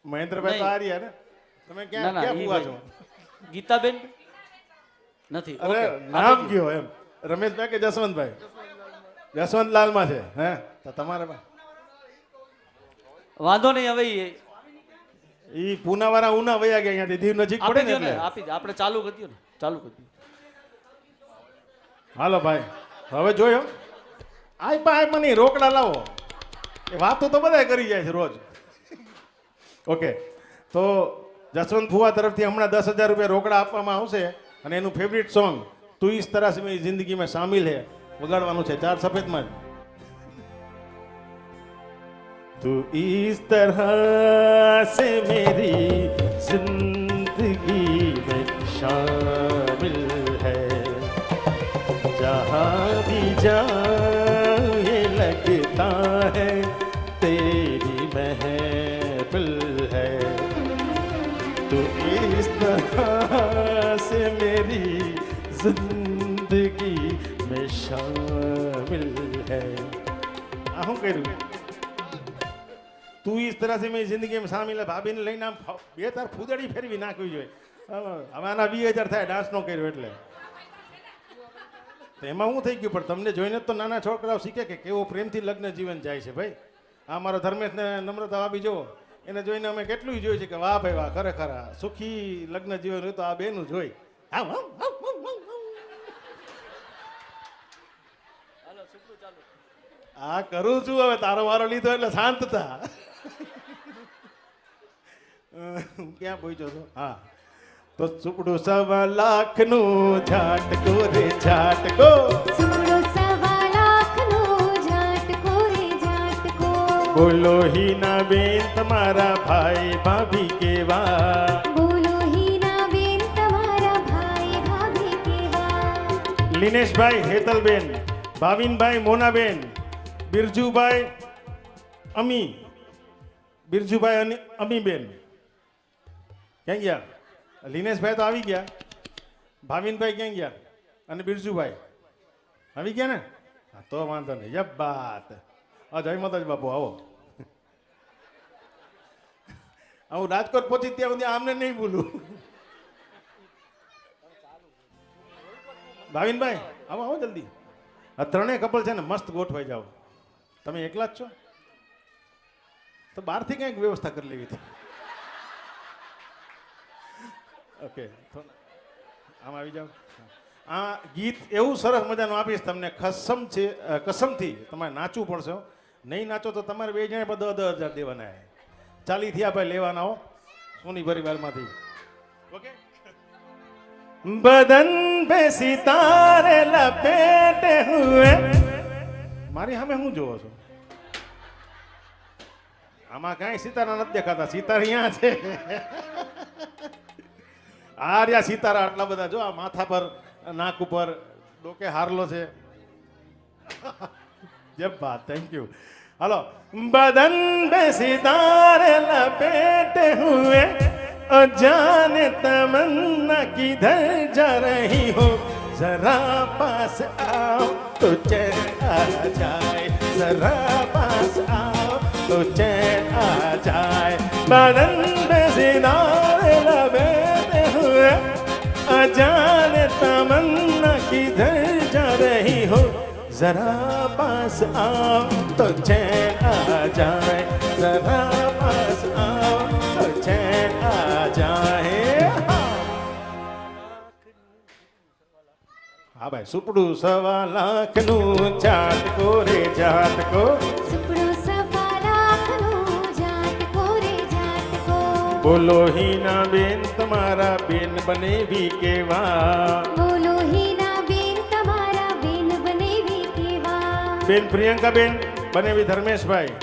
મહેન્દ્રભાઈ તો આ રહ્યા ને. તમે ના ક્યાં ના ક્યાં ઈ ફુવા છો? ભાઈ. ગીતાબેન નથી. અરે ઓકે, નામ આપી કયો એમ? રમેશભાઈ કે જસવંતભાઈ? જસવંતલાલમાં છે. હે તો તમારે દીધું. વાંધો નહીં. હવે ઈ પૂનાવાળા ઉના વયા ગયા અહીંયાથી, દીવ નજીક પડે આપી ને દો ને, એટલે. આપી દો. આપણે ચાલુ કરી દો ને, ચાલુ કરી દો. હાલો ભાઈ, હવે જોયો આય પાય મને રોકડા લાવો. એ વાતો તો બધાય કરી જાય છે રોજ. ઓકે, તો જસવંત ફુવા તરફથી હમણાં 10,000 રૂપિયા રોકડા આપવામાં આવશે અને એનું ફેવરિટ સોંગ તું ઇસ તરહ સે મેરી જિંદગી મેં શામિલ હે વગાડવાનું છે 4 સફેદમાં જ. तू इस तरह से मेरी जिंदगी में शामिल है, जहाँ भी जाए लगता है तेरी महफिल है, तू इस तरह से मेरी जिंदगी में शामिल है. આ હું કર્યું? તું ઇસ તરહ સે મેરી જિંદગીમાં શામિલ હે ભાભીને લઈને આમ બે તાર ફૂદડી ફેરવી નાખવી જોઈએ. હવે આના 20,000 થાય ડાન્સ નો કર્યો એટલે. તો એમાં શું થઈ ગયું? પણ તમને જોઈને તો નાના છોકરાઓ શીખે કે કેવો પ્રેમથી લગ્ન જીવન જાય છે ભાઈ. આ મારો ધર્મેશ ને નમ્રતા ભાભી જુઓ, એને જોઈને અમે કેટલું જોયું છે કે વાહ ભાઈ વાહ, ખરેખર આ સુખી લગ્ન જીવન હોય તો આ બેનું જોઈ. આ કરું છું હવે, તારો વારો લીધો એટલે શાંત થા. ક્યાં પહોંચ્યો છો? હા, તો સુપડું 1.25 લાખનું ઝાટકો રે ઝાટકો, સુપડો 1.25 લાખનો ઝાટકો રે ઝાટકો. બોલો હીના બેન તમારા ભાઈ ભાભી કેવા, બોલો હીના બેન તમારા ભાઈ ભાભી કેવા. લિનેશભાઈ, હેતલબેન, ભાવિનભાઈ, મોનાબેન, બિરજુભાઈ, અમી, બિરજુભાઈ અને અમીબેન ક્યાં ગયા? લિનેશભાઈ તો આવી ગયા, ભાવિનભાઈ ક્યાં ગયા અને બિરજુભાઈ આવી ગયા ને? હા તો વાંધો નહીં. જબ બાત. જય માતાજી બાપુ, આવો. હું રાજકોટ પહોંચી ત્યાં સુધી આમને નહીં ભૂલું. ભાવિનભાઈ આવો આવો જલ્દી. આ ત્રણેય કપલ છે ને મસ્ત ગોઠવાઈ જાઓ. તમે એકલા જ છો તો બહારથી કંઈક વ્યવસ્થા કરી લેવી હતી. ઓકે, આમ આવી જાઓ. આ ગીત એવું સરસ મજાનું આપીશ તમને, કસમથી તમારે નાચવું પડશે. નહીં નાચો તો તમારે 2 જણા પર 10,000 દેવાના. 40 થયા ભાઈ લેવાના હો સોની પરિવારમાંથી. ઓકે. बदन पे सितारे लपेटे हुए. મારી સામે શું જોવો છો? આમાં કાંઈ સિતારા નથી દેખાતા. સિતારા અહીંયા છે. આ રહ્યા સિતારા આટલા બધા. જો આ માથા પર, નાક ઉપર, ડોકે હારલો છે. જબ બાત, થેન્ક યુ. હાલો. બદન पे सितारे लपेटे हुए, जाने तमन्ना किधर जा रही हो, जरा पास आओ तो चैन आ जाए, जरा पास आओ तो चैन आ जाए. बदन पे सितारे लपेटे हुए, जाने तमन्ना किधर जा रही हो, जरा पास आओ तो चैन आ जाए, जरा पास आओ तो चैन आ जाए. હા ભાઈ, સુપડું 1.25 લાખનું ઝાટકો રે ઝાટકો, સુપડો 1.25 લાખનો ઝાટકો રે ઝાટકો. બોલો હીના બેન તમારા બેન બનેવી કેવા, બોલો હીના બેન તમારા બેન બનેવી કેવા. બેન પ્રિયંકાબેન બનેવી ધર્મેશભાઈ,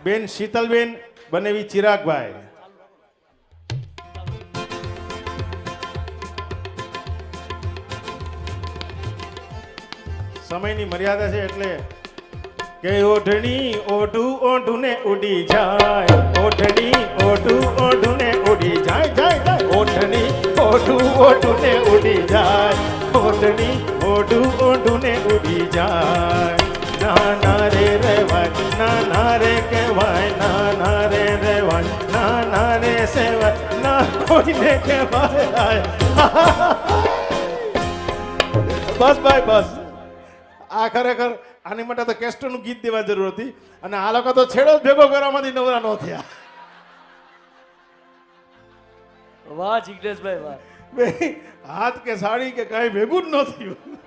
બેન શીતલબેન બનેવી ચિરાગભાઈ. સમયની મર્યાદા છે એટલે કે ઓઢણી ઓઢું ઓઢું ને ઉડી જાય, ઓઢણી ઓઢું ઓઢું ને ઉડી જાય, જાય જાય. ઓઢણી ઓઢું ઓઢું ને ઉડી જાય, ઓઢણી ઓઢું ઓઢું ને ઉડી જાય. નાના રે રેવાય, નાના રે કહેવાય, નાના રે રેવાય, નાના રે સેવાય, ના કોઈને કહેવાય. બસ ભાઈ બસ. આ ખરેખર આની માટે તો કેસ્ટોનું ગીત દેવા જરૂર હતી અને આ લોકો તો છેડો જ ભેગો કરવામાંથી નવરા ન થયા. વાહ જિગ્નેશભાઈ વાહ. બે હાથ કે સાડી કે કાંઈ ભેગું જ ન થયું.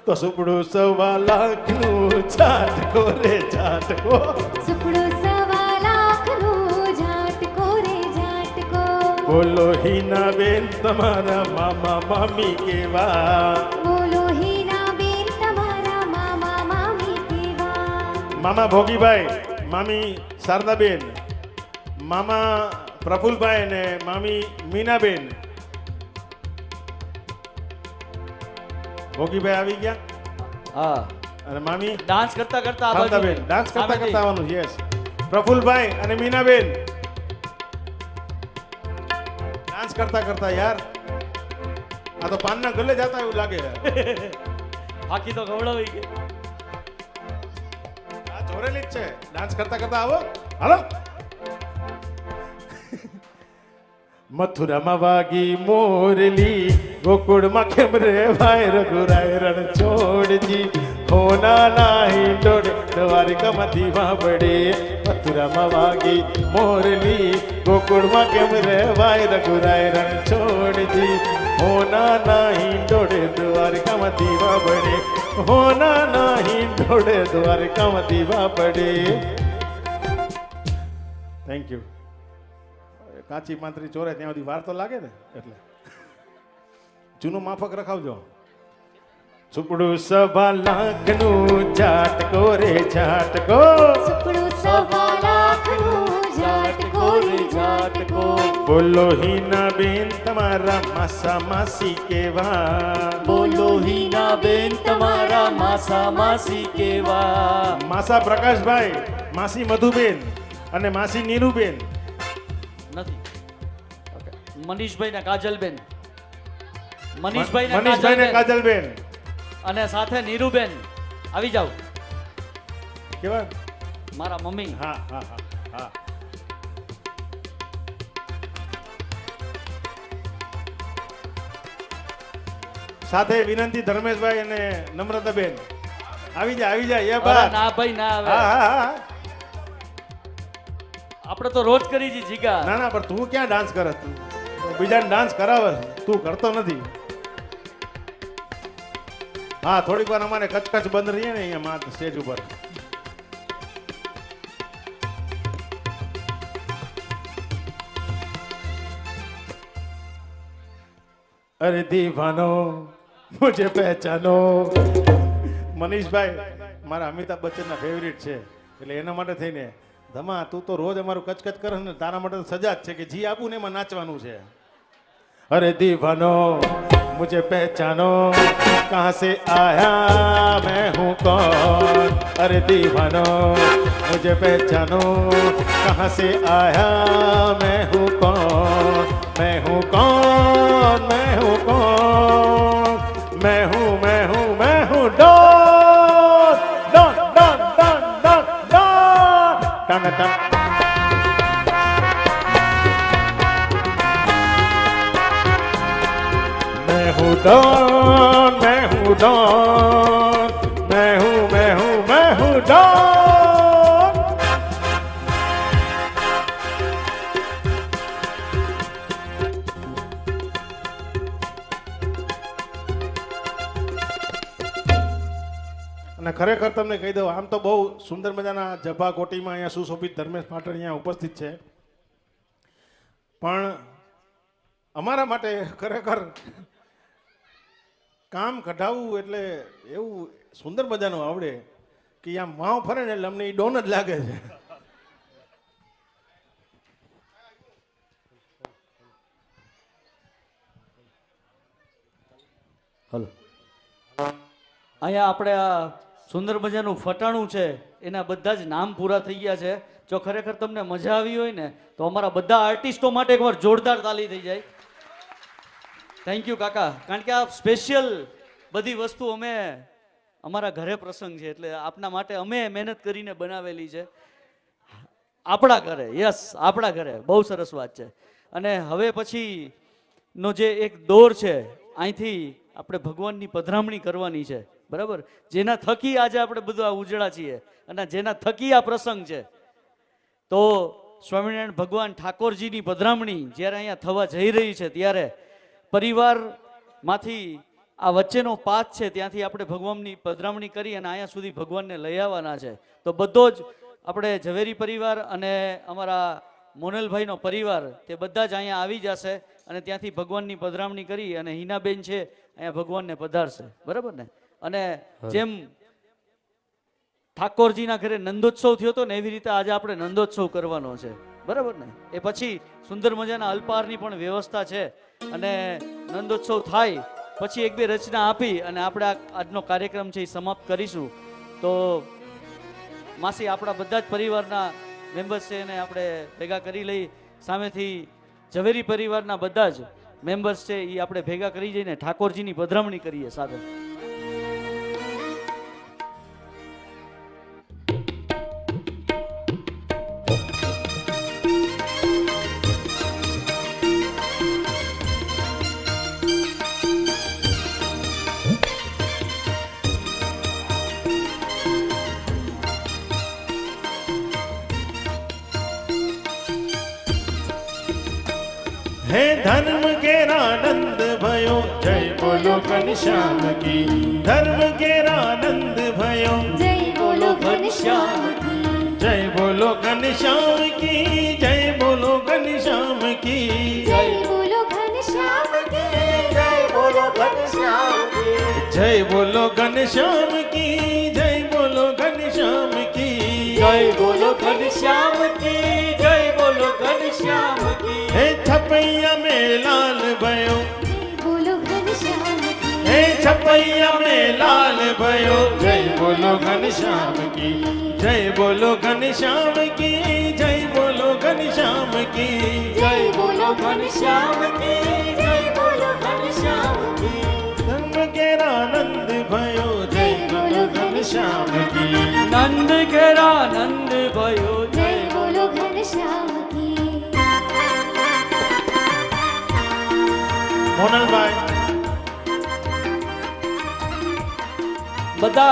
તો સુપડું સવા લાખનું ઝાટકો રે ઝાટકો, સુપડો સવા લાખનું ઝાટકો રે ઝાટકો. બોલો હિના બેન તમારા મામા મામી કેવા, બોલો હીનાબેન તમારા મામા મામી કેવા. મામા ભોગીભાઈ, મામી શારદાબેન, મામા પ્રફુલભાઈ ને મામી મીનાબેન. ભોગીભાઈ આવી ગયા હા અને મામી ડાન્સ કરતા કરતા આ બાજુ શારદાબેન ડાન્સ કરતા સામેથી. કરતા આવવાનું. યસ, પ્રફુલભાઈ અને મીનાબેન ડાન્સ કરતા કરતા. યાર આ તો પાનના ગલે જતા એવું લાગે. બાકી તો ગવડાવી ગઈ. આ જોરેલી જ છે. ડાન્સ કરતા કરતા આવો, હાલો. મથુરામાં વાગી મોરલી, ગોકુળમાં કેમ રે ભાઈ રઘુરાય રણ છોડજી, હોના નાહી ડોડે દ્વારિકામાં દીવા બડે. મથુરામાં વાગી મોરલી, ગોકુળમાં કેમ રે ભાઈ રઘુરાય રણ છોડજી, હોના નાહી ડોડે દ્વારિકામાં દીવા બડે, હોના નાહી ડોડે દ્વારિકામાં દીવા બડે. Thank you. કાચી પાંતરી ચોરે ત્યાં સુધી વાર તો લાગે ને, એટલે જૂનું માફક રખાવજો. સુપડું સવા લાખનું ઝાટકો રે ઝાટકો, સુપડો સવા લાખનું ઝાટકો રે ઝાટકો. બોલો હિના બેન તમારા માસા માસી કેવા, બોલો હીનાબેન તમારા માસા માસી કેવા. માસા પ્રકાશભાઈ, માસી મધુબેન અને માસી નીરુબેન. નથી મનીષભાઈ ને કાજલબેન, મનીષભાઈ ને મનીષભાઈ ને કાજલબેન કાજલબેન. અને સાથે નીરુબેન આવી જાવ. કેવા? મારા મમ્મી. હા હા હા હા. સાથે વિનંતી ધર્મેશભાઈ અને નમ્રતાબેન આવી જાય એ અરે બા. ના ભાઈ ના આવે. હા હા હા. આપણે તો રોજ કરી જી જીગા. ના ના, પણ તું ક્યાં ડાન્સ કરે? તું બીજાને ડાન્સ કરાવે, તું કરતો નથી. હા, થોડીક વાર અમારે કચકચ બંધ રહીએ ને અહીંયા સ્ટેજ ઉપર. અરે દીવાનો મુझे પહેચાનો. મનીષભાઈ મારા અમિતાભ બચ્ચનના ફેવરિટ છે, એટલે એના માટે થઈને ધમા તું તો રોજ અમારું કચકચ કરે ને, તારા માટે તો સજા જ છે કે જી આપું ને એમાં નાચવાનું છે. અરે દીવાનો मुझे पहचानो, कहाँ से आया मैं हूँ कौन. अरे दीवानो मुझे पहचानो, कहाँ से आया मैं हूँ कौन. मैं हूँ कौन, मैं हूँ कौन, मैं हूँ मैं हूँ मैं हूँ Don Don Don Don Don Don टन टन. मैं हूँ डॉन, मैं हूँ डॉन, मैं हूँ मैं हूँ मैं हूँ डॉन. અને ખરેખર તમને કહી દઉં, આમ તો બહુ સુંદર મજાના જભા કોટીમાં અહીંયા સુશોભિત ધર્મેશ પાટણ અહીંયા ઉપસ્થિત છે, પણ અમારા માટે ખરેખર કામ કઢાવવું એટલે એવું સુંદર મજાનું આવડે કે આમ માવ ફરે ને એટલે અમને એ ડોન જ લાગે છે. હલો, અહીંયા આપણે આ સુંદર મજાનું ફટાણું છે એના બધા જ નામ પૂરા થઈ ગયા છે. જો ખરેખર તમને મજા આવી હોય ને તો અમારા બધા આર્ટિસ્ટો માટે એકવાર જોરદાર તાલી થઈ જાય. થેન્ક યુ કાકા, કારણ કે આ સ્પેશિયલ બધી વસ્તુ અમે અમારા ઘરે પ્રસંગ છે એટલે આપના માટે અમે મહેનત કરીને બનાવેલી છે. આપણા ઘરે, યસ આપણા ઘરે, બહુ સરસ વાત છે. અને હવે પછીનો જે એક દોર છે અહીંથી આપણે ભગવાનની પધરામણી કરવાની છે, બરાબર, જેના થકી આજે આપણે બધા ઉજળા છીએ અને જેના થકી આ પ્રસંગ છે. તો સ્વામિનારાયણ ભગવાન ઠાકોરજીની પધરામણી જ્યારે અહીંયા થવા જઈ રહી છે ત્યારે પરિવારમાંથી આ વચ્ચેનો પાથ છે ત્યાંથી આપણે ભગવાનની પધરામણી કરી અને અહીંયા સુધી ભગવાનને લઈ આવવાના છે. તો બધો જ આપણે ઝવેરી પરિવાર અને અમારા મોનલભાઈનો પરિવાર તે બધા જ અહીંયા આવી જશે અને ત્યાંથી ભગવાનની પધરામણી કરી અને હિનાબેન છે અહીંયા ભગવાનને પધારશે, બરાબર ને. અને જેમ ઠાકોરજીના ઘરે નંદોત્સવ થયો હતો ને એવી રીતે આજે આપણે નંદોત્સવ કરવાનો છે, બરાબર ને. એ પછી સુંદર મજાના અલ્પાહારની પણ વ્યવસ્થા છે અને નંદોત્સવ થાય પછી એક બે રચના આપી અને આપણે આજનો કાર્યક્રમ છે એ સમાપ્ત કરીશું. તો માસી આપણા બધા જ પરિવારના મેમ્બર્સ છે એને આપણે ભેગા કરી લઈ. સામેથી ઝવેરી પરિવારના બધા જ મેમ્બર્સ છે એ આપણે ભેગા કરી જઈને ઠાકોરજીની પધરામણી કરીએ સાથે. हे धर्म केरानंद भयो जय बोलो घनश्याम की. धर्म केरानंद भयो जय बोलो घनश्याम की. जय बोलो घनश्याम की. जय बोलो घनश्याम की. जय बोलो घनश्याम की. जय बोलो घनश्याम की. जय बोलो घनश्याम की. जय बोलो घनश्याम की. જય બોલો ઘનશ્યામ की, જય બોલો ઘનશ્યામ की. हे छपैया में लाल भयो. जय बोलो घनश्याम की. हे छपैया में लाल भयो. जय बोलो घनश्याम की. जय बोलो घनश्याम की. जय बोलो घनश्याम की. जय बोलो घनश्याम की. जय बोलो घनश्याम की. धर्म केरानंद भयो जय बोलो घनश्याम की. નંદ ઘેરા નંદ भयो जय बोलो घनश्याम की. મોનલભાઈ બધા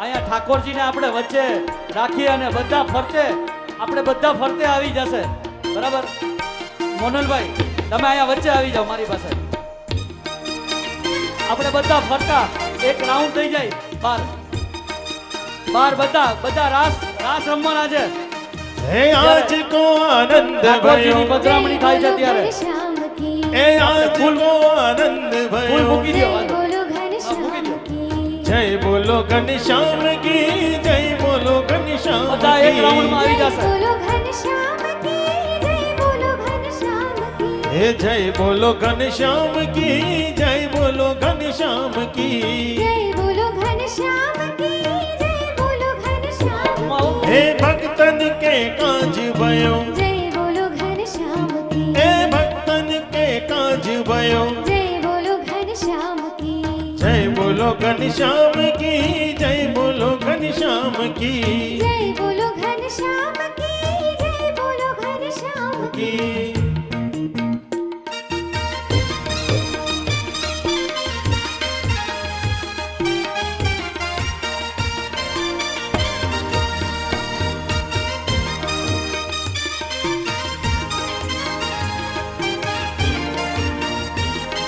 અહીંયા ઠાકોરજીને આપણે વચ્ચે રાખી અને બધા ફરતે આપણે બધા ફરતે આવી જશે, બરાબર. મોનલભાઈ તમે અહીંયા વચ્ચે આવી જાઓ મારી પાસે. આપણે બધા ફરતા એક રાઉન્ડ થઈ જાય બાર બાર બધા બધા રાસ રાસ રમવાના છે. હે આજ કો આનંદ ઠાકોરજીની भयो. પધરામણી થાય છે ત્યારે घनश्याम की. એ આજ કો આનંદ ફૂલ भयो. મૂકી દો. जय बोलो घनश्याम की. જય બોલો ઘનશ્યામ કી. જય બોલો ઘનશ્યામ બધા એક રાઉન્ડમાં આવી जय જશે. बोलो घनश्याम की. जय बोलो घनश्याम की. हे जय बोलो घनश्याम की. जय बोलो घनश्याम की. जय बोलो घनश्याम की. जय बोलो घनश्याम की. हे भक्तन के काज भयो. जय बोलो घनश्याम की. हे भक्तन के काज भयो. जय बोलो घनश्याम की. जय बोलो घनश्याम की. जय बोलो घनश्याम की. जय बोलो घनश्याम की. जय बोलो घनश्याम की.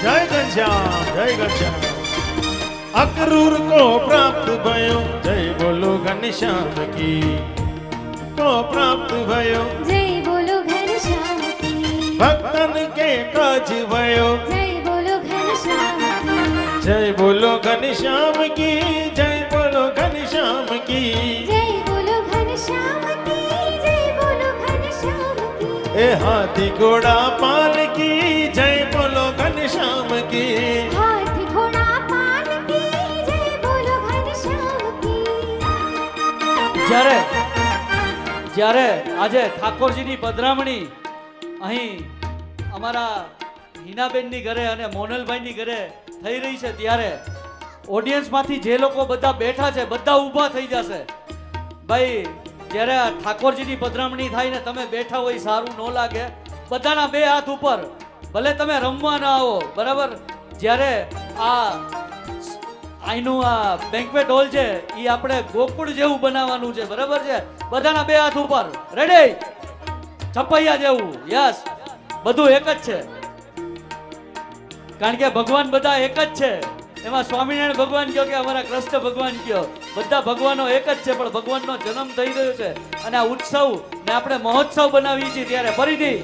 जय घनश्याम जय घनश्याम. अक्रूर को प्राप्त भयो. जय बोलो घनश्याम की. को प्राप्त भयो. जय बोलो घनश्याम की. भक्तन के काज भयो. जय बोलो घनश्याम की. जय बोलो घनश्याम की. जय बोलो घनश्याम की. जय बोलो घनश्याम की, जय बोलो घनश्याम की। ए हाथी घोड़ा पालकी जय बोलो घनश्याम की। हाथी घोड़ा पाल की, जय बोलो घनश्याम की। જ્યારે જ્યારે આજે ઠાકોરજીની પધરામણી અહીં અમારા હિનાબેનની ઘરે અને મોનલભાઈની ઘરે થઈ રહી છે ત્યારે ઓડિયન્સમાંથી જે લોકો બધા બેઠા છે બધા ઊભા થઈ જશે ભાઈ જ્યારે આ ઠાકોરજીની પધરામણી થાય ને તમે બેઠા હોય સારું ન લાગે બધાના બે હાથ ઉપર ભલે તમે રમવા ના આવો બરાબર જ્યારે આ અહીંનું આ બેન્ક્વેટ હોલ છે એ આપણે ગોકુળ જેવું બનાવવાનું છે બરાબર છે બધાના બે હાથ ઉપર રેડી છપૈયા જેવું યસ બધું એક જ છે કારણ કે ભગવાન બધા એક જ છે એમાં સ્વામિનારાયણ ભગવાન કયો કે અમારા કૃષ્ણ ભગવાન કયો બધા ભગવાનો એક જ છે પણ ભગવાનનો જન્મ થઈ ગયો છે અને આ ઉત્સવ ને આપણે મહોત્સવ બનાવીએ છીએ ત્યારે ફરીથી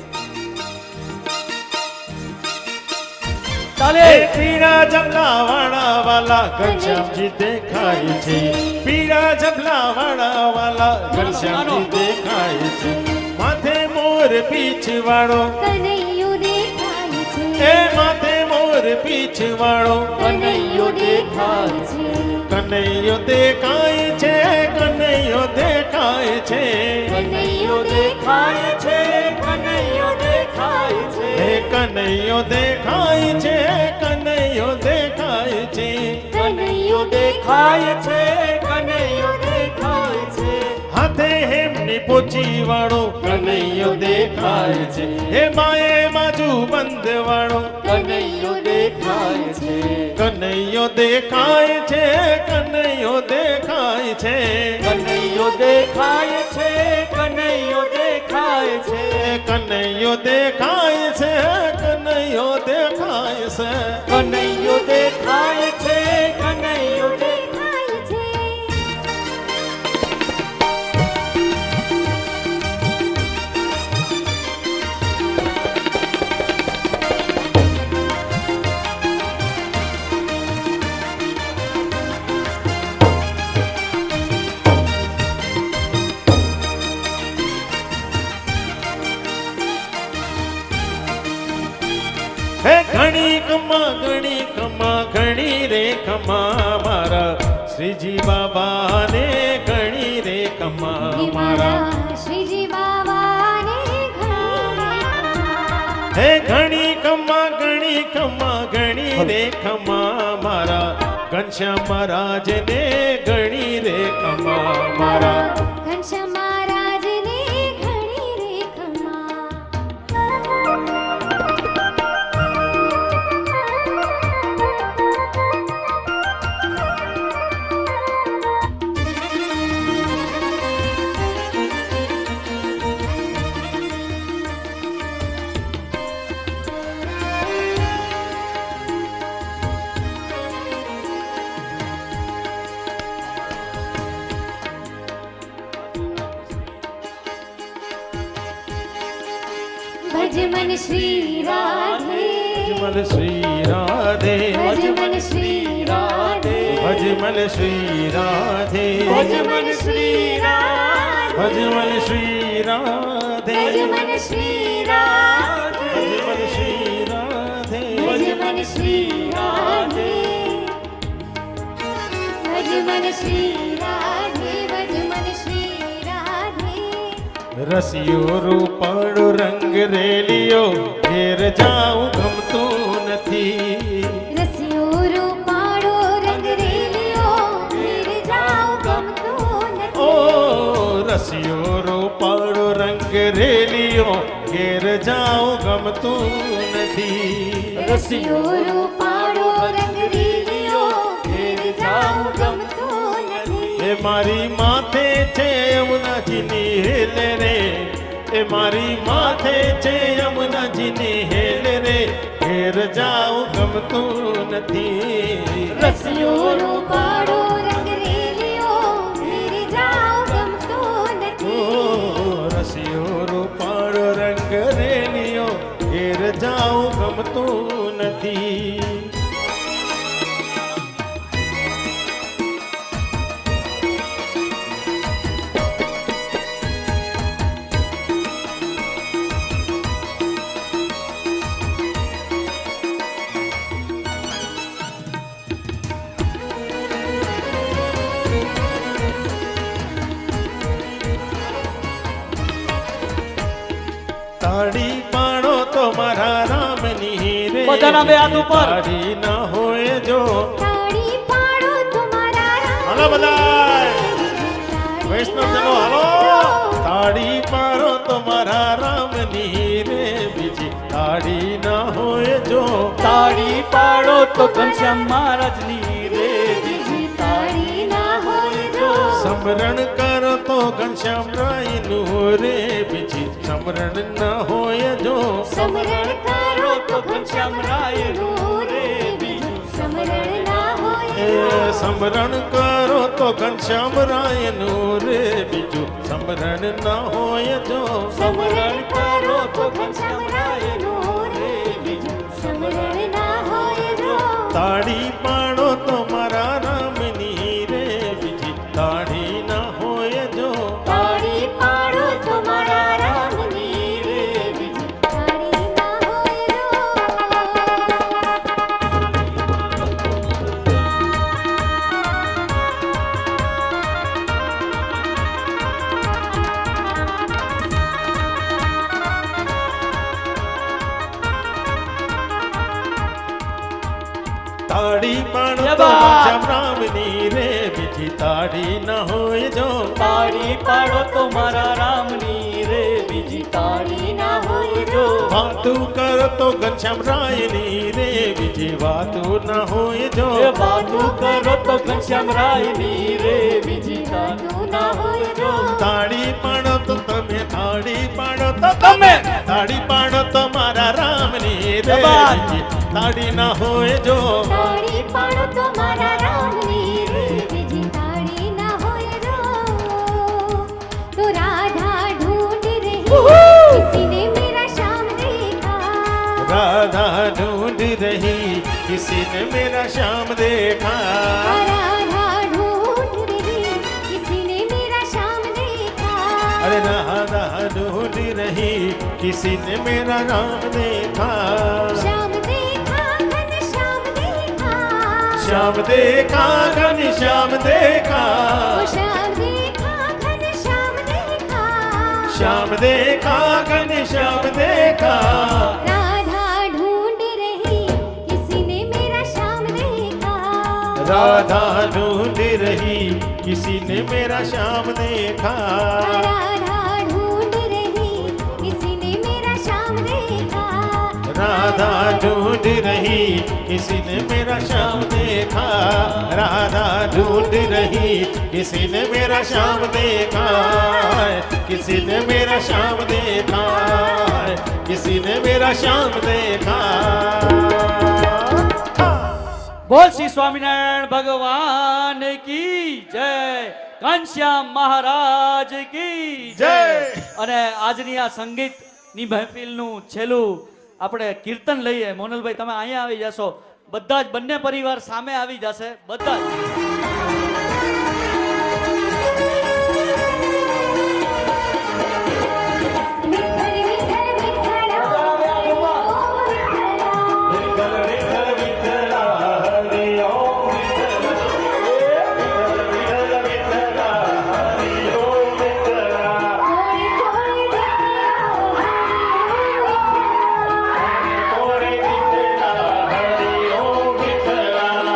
ચાલે પીળા જબલા વાળા વાલા ઘનશ્યામજી દેખાય છે પીળા જબલા વાળા વાલા ઘનશ્યામજી દેખાય છે માથે મોર પીછ વાળો કનૈયો દેખાય છે, એ માથે મોર પીછ વાળો કનૈયો દેખાય છે, કનૈયો દેખાય છે કનૈયો દેખાય છે કનૈયો દેખાય છે, કનૈયો દેખાય છે, હે કનૈયો દેખાય છે કનૈયો દેખાય છે કનૈયો દેખાય છે, કનૈયો દેખાય છે, હાથે હેમની પોચી વાળો કનૈયો દેખાય છે હે માએ બાજુ બંધ વાળો કનૈયો દેખાય છે, કનૈયો દેખાય છે કનૈયો દેખાય છે કનૈયો દેખાય છે કનૈયો દેખાય છે કનૈયો દેખાય છે કનૈયો દેખાય છે કનૈયો દેખાય છે કનૈયો દેખાય છે। હે ઘણી કમા ઘણી રે કમા મારા શ્રીજી બાબાને ઘણી રે કમા હે મારા મારા શ્રીજી બાબાને ઘણી હે ઘણી કમા ઘણી રે કમા મારા ઘનશ્યામ મહારાજને ઘણી રે કમા મારા ઘનશ્યામ મહારાજને ઘણી રે ખમા। भज मन श्री राधे, ભજમલ શ્રી રાધે भज मन श्री राधे, ભજમલ શ્રી રાધે भज मन श्री राधे, ભજમલ શ્રી રાધે भज मन श्री राधे, ભજમલ શ્રી રાધે भज मन श्री राधे, भज मन श्री राधे, भज मन श्री राधे। રસિયો રૂપાળો રંગ રેલિયો ઘેર જાઉં ગમતું નથી રસિયો રૂપાળો રંગ રેલિયો ઘેર જાઉં ગમતું ઓ નથી। રસિયો રૂપાળો રંગ રેલિયો ઘેર જાઉં ગમતું નથી રસિયો રૂપાળો રંગ રેલિયો ઘેર જાઉં ગમતું નથી। એ મારી માથે છે યમુનાજીની હેલ રે એ મારી માથે છે યમુનાજીની હેલ રે ઘેર જાઉં ગમતું નથી રસિયો રૂપાળો રંગ રેલિયો ઘેર જાઉં ગમતું ઓ નથી। રસિયો રૂપાળો રંગ રેલિયો ઘેર જાઉં ગમતું નથી બધાના બે હાથ ઉપર. તાળી ના હોય જો તાળી પાડો તમારા રામ હાલો બધાય વૈષ્ણવ ચલો હાલો તાળી પાડો તો મારા રામની રે બીજી તાળી ના હોય જો તાળી પાડો તો ઘનશ્યામ મહારાજની રે બીજી તાળી ના હોય જો સમરણ કરો તો ઘનશ્યામ રાય નું રે બીજી સમરણ ના હોય જો સમરણ કરો તો ઘનશ્યામ રાયનું રે બીજું સમરણ ના હોય એ જો સમરણ કરો તો ઘનશ્યામ રાય નું રે બીજું સમરણ ના હોય જો સમરણ કરો તો ઘનશ્યામ રાયનું રે બીજું સમરણ ના હોય જો તાળી પાડો તો મારા રામની રે બીજી તાળી ના હોય જો તાળી પાડો તો મારા રામની રે બીજી તાળી ના હોય જો તાળી પાડો જય તો બા. ઘનશ્યામ રામની રે બીજી તાળી ના હોય જો તાળી પાડો તો મારા રામની રે બીજી તાળી ના હોય જો વાતું કરો તો ઘનશ્યામ રાયની રે બીજી વાતું ના હોય જો એ વાતું કરો તો ઘનશ્યામ રાયની રે બીજી તાળી ના હોય જો તાળી પાડો તો તમે તાળી પાડો તો તમે તાળી પાડો તો મારા રામની રે જબાન. બીજી તાળી ના હોય જો તાળી પાડો તો મારા રામની રે બીજી તાળી ના હોય જો તો રાધા ઢૂંઢ રહી किसी ने मेरा शाम देखा राधा ढूंढ रही किसी ने मेरा श्याम देखा राधा ढूंढ रही किसी ने मेरा शाम देखा अरे राधा ढूंढ रही किसी ने मेरा राम देखा श्याम देखा घन श्याम देखा श्याम देखा घन श्याम देखा ओ श्याम देखा घन श्याम देखा श्याम देखा घन श्याम देखा राधा ढूंढ रही किसी ने मेरा श्याम देखा राधा ढूंढ रही किसी ने मेरा श्याम देखा राधा ढूंढ रही किसी ने मेरा श्याम देखा राधा ढूंढ रही किसी ने मेरा श्याम देखा राधा ढूंढ रही किसी ने मेरा श्याम देखा किसी ने मेरा श्याम देखा किसी ने मेरा श्याम देखा બોલ શ્રી સ્વામિનારાયણ ભગવાન કી જય ઘનશ્યામ મહારાજ કી જય અને આજની આ સંગીતની મહેફિલનું છેલ્લું આપણે કીર્તન લઈએ. મોનલભાઈ તમે અહીંયા આવી જશો, બધા જ બંને પરિવાર સામે આવી જશે, બધા જ. વિઠ્ઠલા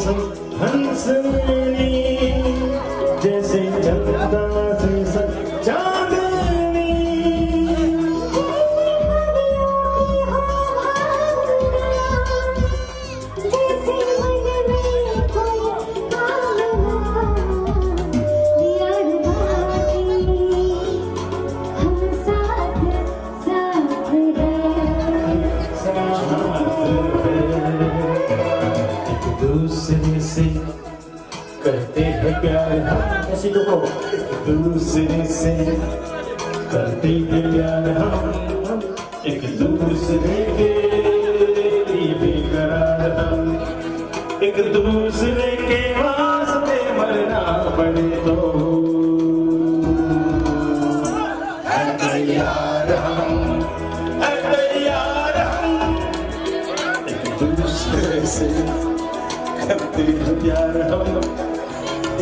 संग हंसनी जैसे चंदा से संग चांदनी जैसे मन में कोई भावना यार बाकी हम साथ साथ एक दूसरे से करते हैं प्यार हम ऐसी લોકો एक दूसरे से करते हैं प्यार हम एक दूसरे के लिए बेकरार हम एक दूसरे के वास्ते मरना पड़े तो है तैयार हम है तैयार हम एक दूसरे से करते हैं प्यार हम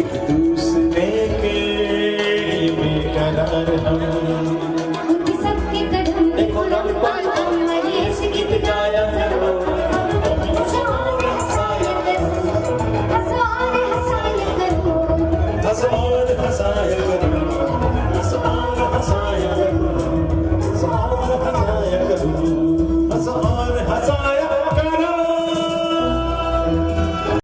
एक दूसरे के लिए बेकरार हम उनकी सबके कदम देखो लंबा मरेश गीत गाया करो हंसवार हंसाया करो हंसवार हंसाया करो हंसवार हंसाया करो हंसवार हंसाया करो हंसवार हंसाया करो हंसवार हंसाया